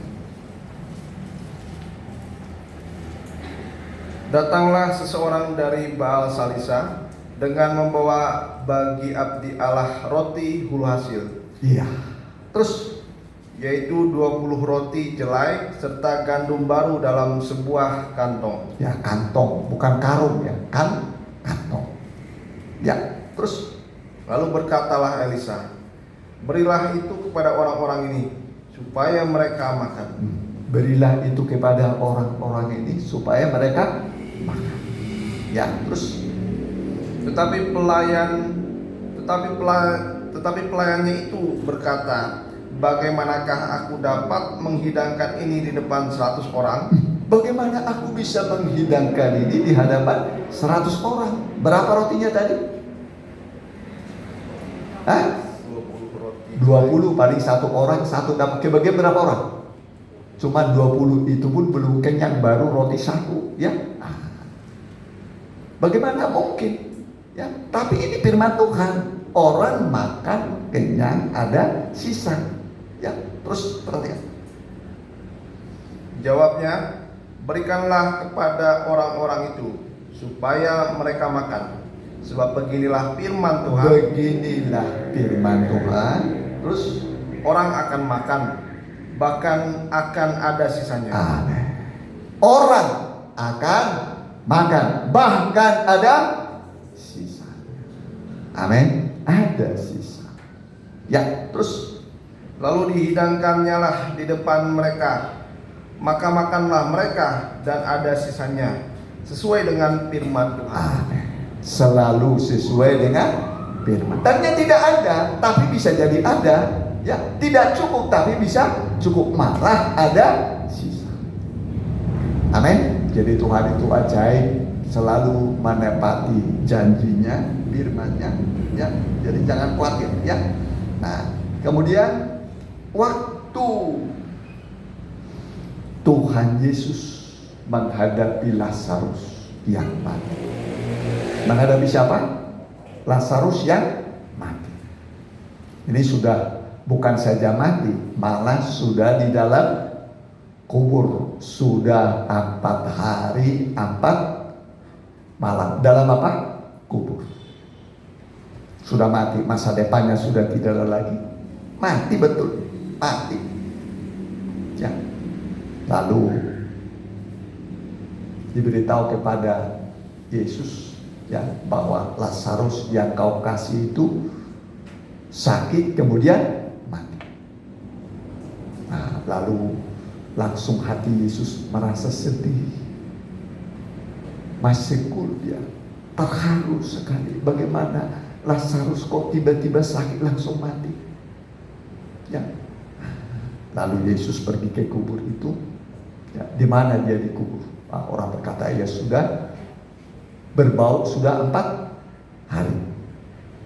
Datanglah seseorang dari Baal Salisa dengan membawa bagi abdi Allah roti hulu hasil. Iya. Terus yaitu 20 roti jelai serta gandum baru dalam sebuah kantong. Ya, kantong, bukan karung ya, kantong. Ya, terus lalu berkatalah Elisa, berilah itu kepada orang-orang ini supaya mereka makan. Berilah itu kepada orang-orang ini supaya mereka makan. Ya, terus Tetapi Tetapi pelayannya itu berkata, bagaimanakah aku dapat menghidangkan ini di depan 100 orang? Bagaimana aku bisa menghidangkan ini di hadapan 100 orang? Berapa rotinya tadi? Hah? 20 roti. 20 paling satu orang satu dapat. Kebagian berapa orang? Cuma 20, itu pun belum kenyang, baru roti satu, ya. Bagaimana mungkin? Ya, tapi ini firman Tuhan. Orang makan kenyang, ada sisa. Ya, terus perhatikan. Jawabnya, berikanlah kepada orang-orang itu supaya mereka makan. Sebab beginilah firman Tuhan. Beginilah firman Tuhan. Terus Orang akan makan, bahkan akan ada sisanya. amin. Orang akan makan, bahkan ada sisa. Amin. Ada sisa. Ya, terus Lalu dihidangkannya lah di depan mereka, maka makanlah mereka dan ada sisanya, sesuai dengan firman Tuhan. amin. Selalu sesuai dengan firman. Tadinya tidak ada, tapi bisa jadi ada. Ya, tidak cukup tapi bisa cukup, malah ada sisa. Amin. Jadi Tuhan itu ajaib, selalu menepati janjinya, firman-Nya. Ya, jadi jangan khawatir. Ya. Nah, kemudian waktu Tuhan Yesus menghadapi Lazarus yang mati. Menghadapi siapa? Lazarus yang mati. Ini sudah bukan saja mati, malah sudah di dalam kubur. Sudah 4 hari 4 malam. Dalam apa? Kubur. Sudah mati, masa depannya sudah tidak ada lagi. Mati betul, mati. Ya. Lalu diberitahu kepada Yesus, ya, bahwa Lazarus yang kau kasih itu sakit kemudian mati. Nah, lalu langsung hati Yesus merasa sedih, masyukur, dia terharu sekali. Bagaimana Lazarus kok tiba-tiba sakit langsung mati? Ya. Lalu Yesus pergi ke kubur itu. Ya, di mana dia dikubur? Nah, orang berkata, ya sudah berbau sudah 4 hari.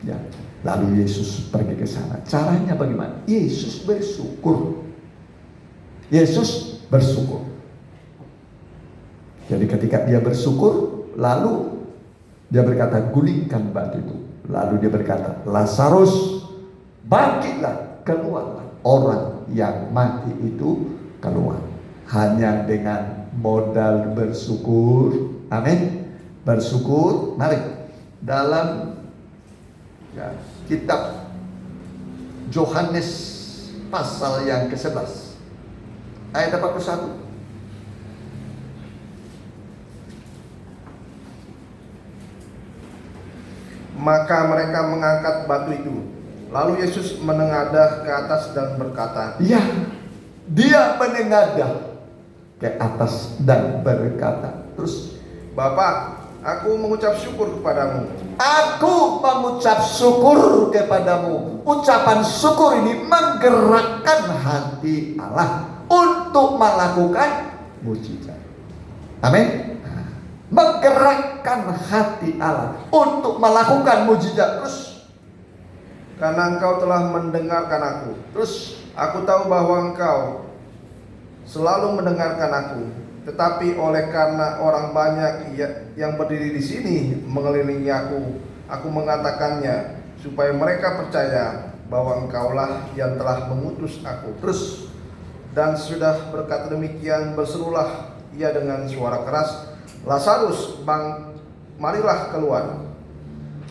Ya. Lalu Yesus pergi ke sana. Caranya bagaimana? Yesus bersyukur. Yesus bersyukur. Jadi ketika dia bersyukur, lalu dia berkata, gulingkan batu itu. Lalu dia berkata, Lazarus, bangkitlah, keluarlah. Orang yang mati itu keluar. Hanya dengan modal bersyukur. Amin. Bersyukur. Mari dalam kitab Yohanes pasal yang ke-11 ayat 41. Maka mereka mengangkat batu itu. Lalu Yesus menengadah ke atas dan berkata, Ya, dia menengadah ke atas dan berkata, terus, Bapa, aku mengucap syukur kepadamu. aku mengucap syukur kepadamu. Ucapan syukur ini menggerakkan hati Allah untuk melakukan mujizat. Amin. Menggerakkan hati Allah untuk melakukan mujizat. Terus, Karena engkau telah mendengarkan aku. terus Aku tahu bahwa engkau selalu mendengarkan aku. Tetapi oleh karena orang banyak yang berdiri di sini mengelilingi aku mengatakannya supaya mereka percaya bahwa engkaulah yang telah mengutus aku. Terus, Dan sudah berkata demikian, berserulah ia dengan suara keras, Lazarus, marilah keluar.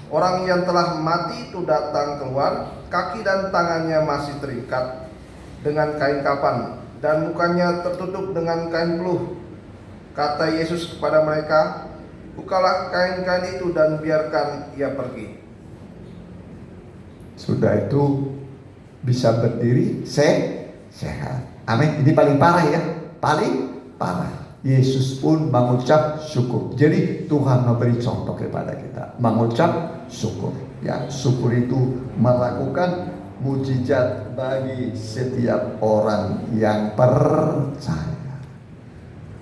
Orang yang telah mati itu datang keluar, kaki dan tangannya masih terikat dengan kain kapan, dan mukanya tertutup dengan kain peluh. Kata Yesus kepada mereka, bukalah kain-kain itu dan biarkan ia pergi. sudah itu bisa berdiri sehat. Amin. Ini paling parah ya, paling parah. Yesus pun mengucap syukur. Jadi Tuhan memberi contoh kepada kita mengucap syukur. Ya, syukur itu melakukan mujizat bagi setiap orang yang percaya.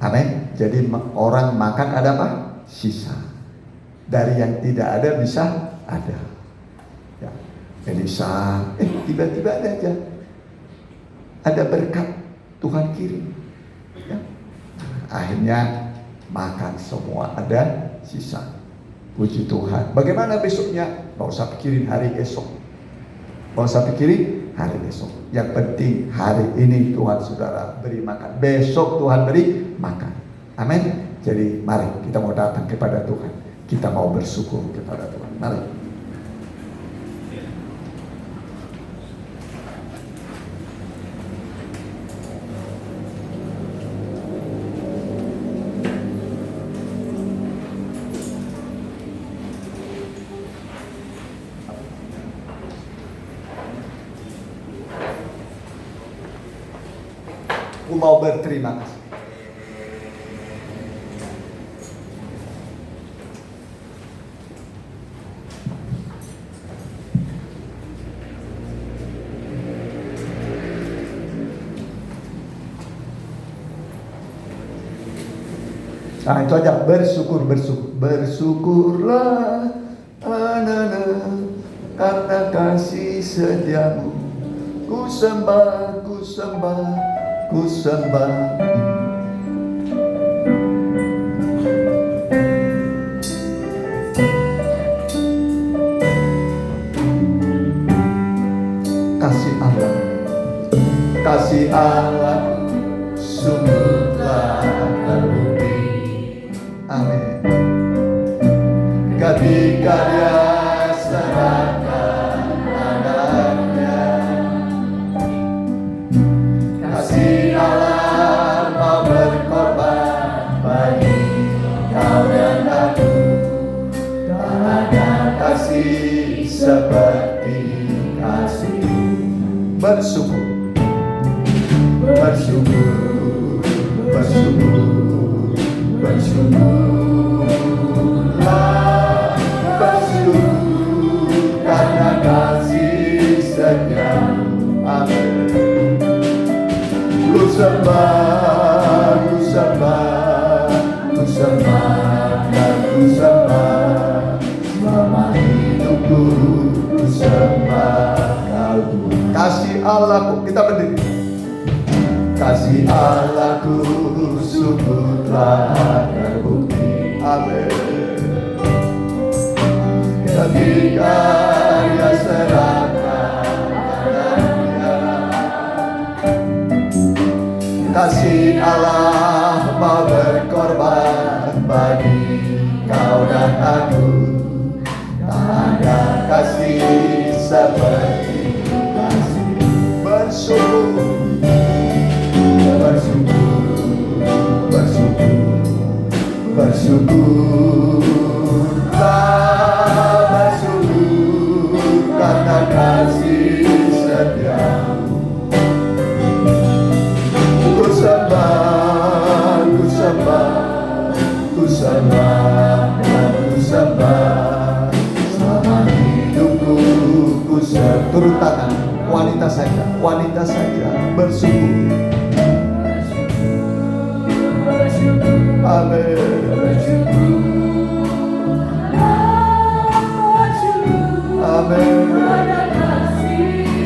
Amin. Jadi orang makan ada apa? Sisa. Dari yang tidak ada bisa ada. Ya. Jadi tiba-tiba ada aja. Ada berkat Tuhan kirim. Ya. Akhirnya makan semua, ada sisa. Puji Tuhan. Bagaimana besoknya? Nggak usah pikirin hari esok. Nggak usah pikirin hari esok. Yang penting hari ini Tuhan saudara beri makan. Besok Tuhan beri makan. Amin. Jadi mari kita mau datang kepada Tuhan. Kita mau bersyukur kepada Tuhan. Mari. Aku mau berterima kasih. Nah itu aja, bersyukur. Bersyukurlah anak-anak karena kasih setiamu. Ku sembah. Kasih Allah sungguhlah terbukti. Amin. Ketika Dia serahkan anaknya, kasih Allah mau berkorban bagi kau dan aku. Tak ada kasih seperti kasih. Bersyukurlah. Karena kasih setiamu. Amin. Ku sembah dan ku sembah. Selama hidupku ku sembah Kau Tuhan. Kasih Allahku, kita berdiri. Kasih Allahku sungguhlah terbukti. Amin. Ketika Dia serahkan anaknya, kasih Allah mau berkorban bagi kau dan aku. Tak ada kasih seperti kasih. Bersyukurlah karena kasih setiamu. Ku sembah selama hidupku. Ku sembah. Turun tangan, wanita saja bersyukur. Amin. Amin.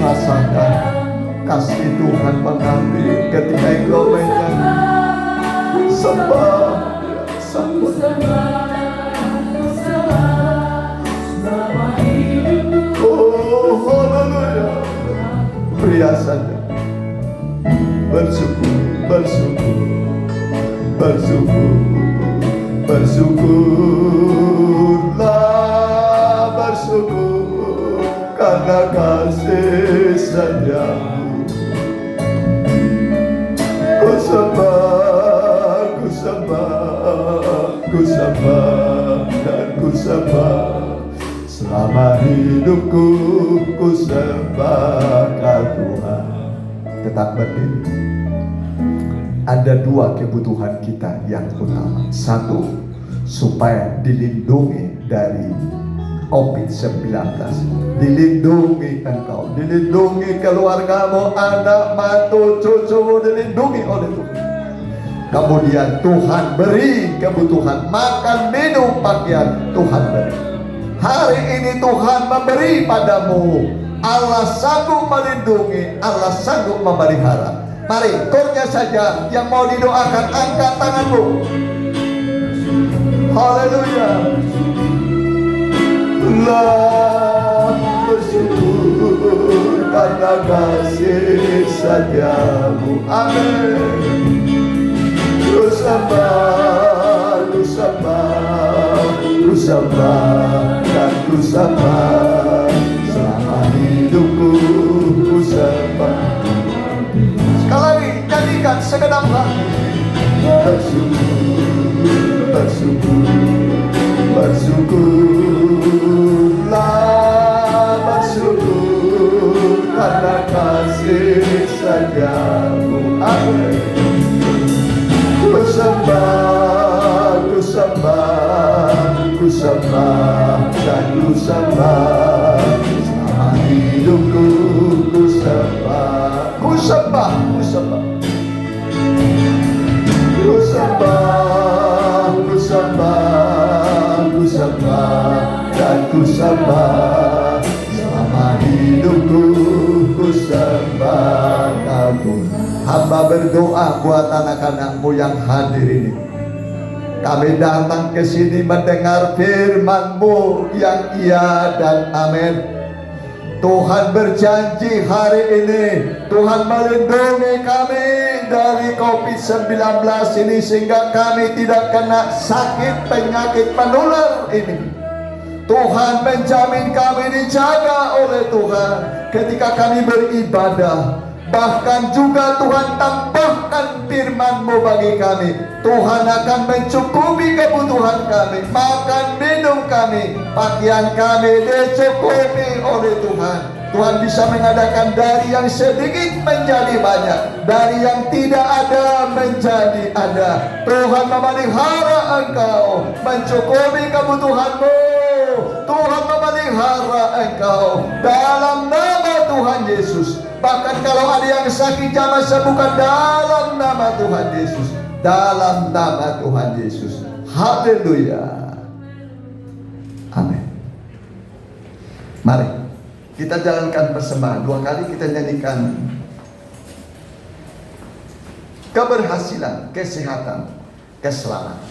Rasakan kasih Tuhan mengambil ketika engkau menyanyi. Sembah. Oh, haleluya. Pria saja bersyukurlah karena kasih setiamu. Ku sembah selama hidupku. Ku sembah Kau Tuhan. Tetap berdiri. ada dua kebutuhan kita yang utama. Satu, supaya dilindungi dari COVID-19. Dilindungi engkau, dilindungi keluargamu, anak, mantu, cucumu, dilindungi oleh Tuhan. Kemudian Tuhan beri kebutuhan makan, minum, pakaian, Tuhan beri. Hari ini Tuhan memberi padamu. Allah sanggup melindungi, Allah sanggup memelihara. Mari, kurnya saja yang mau didoakan, angkat tanganmu. Haleluya. Allah bersyukur karena kasih setiamu. Amin. Ku sembah, ku sembah, ku sembah, dan ku sembah. Selama hidupku ku sembah. Sekali lagi, nyanyikan segenap hati. Bersyukur, bersyukur, bersyukurlah, bersyukur karena kasih setiamu. Amin. Ku sembah, ku sembah, ku sembah, dan ku sembah. Selama hidupku ku sembah, ku sembah, ku sembah. Ku sembah, ku sembah, ku sembah, dan ku sembah. Selama hidupku ku sembah kamu. Hamba berdoa buat anak-anakmu yang hadir ini. Kami datang ke sini mendengar firman-Mu yang iya dan amin. Tuhan berjanji hari ini Tuhan melindungi kami dari COVID-19 ini, sehingga kami tidak kena sakit penyakit menular ini. Tuhan menjamin kami dijaga oleh Tuhan ketika kami beribadah. Bahkan juga Tuhan tambahkan firman-Mu bagi kami. Tuhan akan mencukupi kebutuhan kami, makan minum kami, pakaian kami dicukupi oleh Tuhan. Tuhan bisa mengadakan dari yang sedikit menjadi banyak, dari yang tidak ada menjadi ada. Tuhan memelihara engkau, mencukupi kebutuhanmu. Tuhan memelihara engkau dalam nama Tuhan Yesus. Bahkan kalau ada yang sakit, jangan sembuhkan dalam nama Tuhan Yesus. Dalam nama Tuhan Yesus. Haleluya. Amin. Mari kita jalankan persembahan. 2 kali kita nyanyikan keberhasilan, kesehatan, keselamatan.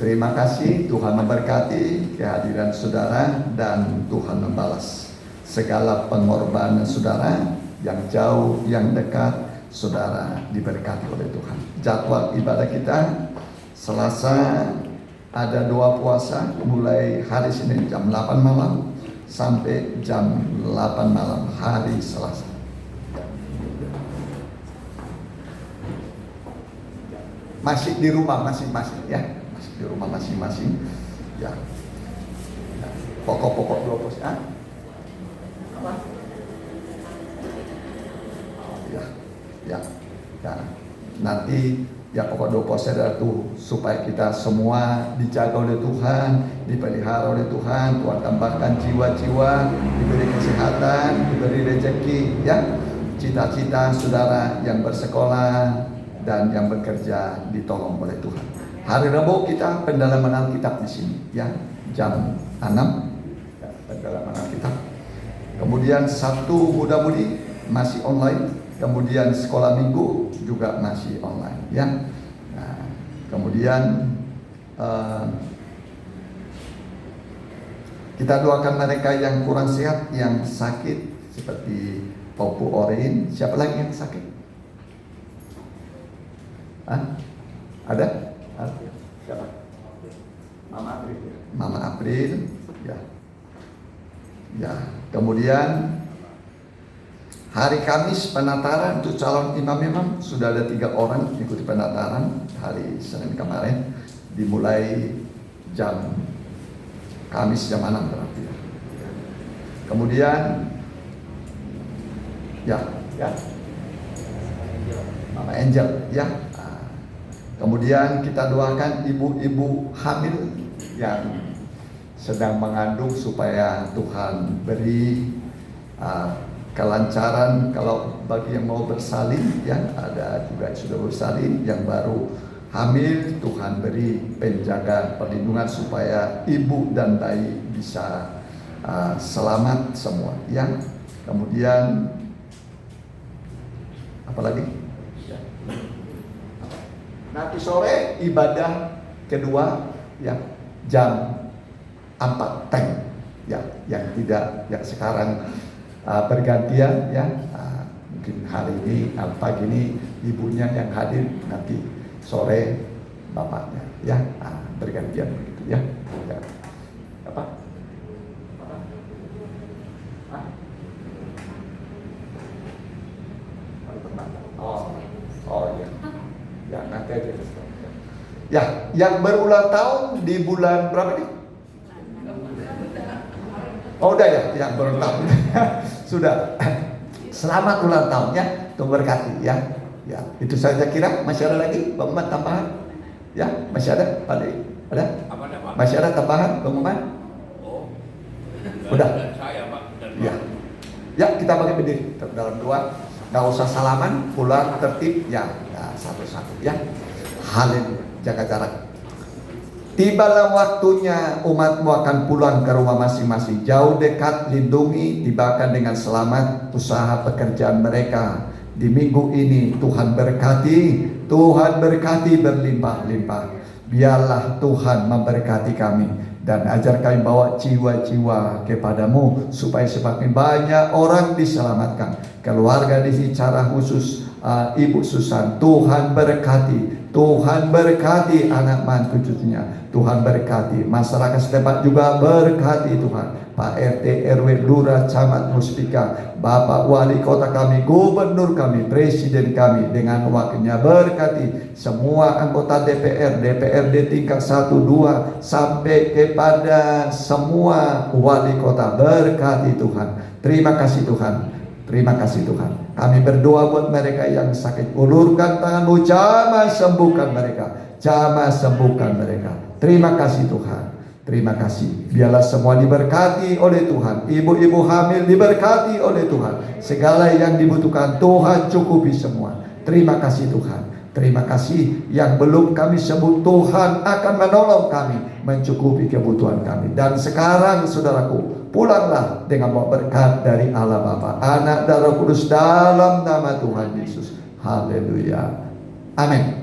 Terima kasih, Tuhan memberkati kehadiran saudara dan Tuhan membalas segala pengorbanan saudara, yang jauh, yang dekat, saudara diberkati oleh Tuhan. Jadwal ibadah kita Selasa ada doa puasa mulai hari Senin jam 8 malam sampai jam 8 malam hari Selasa. Masih di rumah masing-masing ya. Di rumah masing-masing ya. Pokok-pokok dua pos apa? Ya. Nanti ya pokok dua pos adalah tuh supaya kita semua dijaga oleh Tuhan, dipelihara oleh Tuhan, Tuhan tambahkan jiwa-jiwa, diberi kesehatan, diberi rezeki ya. Cita-cita saudara yang bersekolah dan yang bekerja ditolong oleh Tuhan. Hari Rabu kita pendalaman Alkitab di sini ya, jam 6 ya, pendalaman Alkitab. Kemudian Sabtu muda-mudi masih online, kemudian sekolah minggu juga masih online ya. Nah, kemudian kita doakan mereka yang kurang sehat, yang sakit seperti Popu Orin. Siapa lagi yang sakit? Ada? Siapa? Mama April ya. Ya, kemudian hari Kamis penataran untuk calon imam sudah ada 3 orang ikuti penataran hari Senin kemarin, dimulai jam Kamis jam 6 berarti ya. Kemudian ya Mama Angel ya. Kemudian kita doakan ibu-ibu hamil yang sedang mengandung supaya Tuhan beri kelancaran. Kalau bagi yang mau bersalin ya, ada juga yang sudah bersalin, yang baru hamil, Tuhan beri penjagaan perlindungan supaya ibu dan bayi bisa selamat semua ya. Kemudian apa lagi? Nanti sore ibadah kedua ya, jam 4 tank ya, yang sekarang bergantian ya. Mungkin hari ini pagi ini ibunya yang hadir, nanti sore bapaknya ya, bergantian begitu ya. Apa? Oh ya. Ya, nanti aja. Ya, yang berulang tahun di bulan berapa nih? Oh udah ya, yang berulang tahun. Sudah. Selamat ulang tahun ya, Tuhan berkati ya. Ya, itu saja kira. Masih ada lagi pengumuman tambahan? Ya, masih ada? Ada? Masih ada tambahan pengumuman? Oh. Udah. Saya, Pak. Ya. Ya, kita bagi berdiri dalam doa. Nggak usah salaman, pulang tertib ya. Satu-satu ya. Haleluya. Jaga jarak. Tibalah waktunya umatmu akan pulang ke rumah masing-masing. Jauh dekat lindungi, tibakan dengan selamat usaha pekerjaan mereka. Di minggu ini Tuhan berkati berlimpah-limpah. Biarlah Tuhan memberkati kami dan ajar kami bawa jiwa-jiwa kepadamu supaya semakin banyak orang diselamatkan. Keluarga di sini secara khusus Ibu Susan, Tuhan berkati anak mantu cucunya, Tuhan berkati masyarakat setempat juga berkati Tuhan. Pak RT, RW, Lurah, Camat, Muspika, Bapak Wali Kota kami, Gubernur kami, Presiden kami dengan wakilnya berkati semua anggota DPRD tingkat 1, 2 sampai kepada semua wali kota berkati Tuhan. Terima kasih Tuhan. Terima kasih Tuhan. Kami berdoa buat mereka yang sakit. Ulurkan tanganmu, jamah sembuhkan mereka. Jamah sembuhkan mereka. Terima kasih Tuhan. Terima kasih. Biarlah semua diberkati oleh Tuhan. Ibu-ibu hamil diberkati oleh Tuhan. Segala yang dibutuhkan Tuhan cukupi semua. Terima kasih Tuhan. Terima kasih. Yang belum kami sebut, Tuhan akan menolong kami, mencukupi kebutuhan kami. Dan sekarang saudaraku, pulanglah dengan bawa berkat dari Allah Bapa, Anak dan Roh Kudus dalam nama Tuhan Yesus. Haleluya. Amin.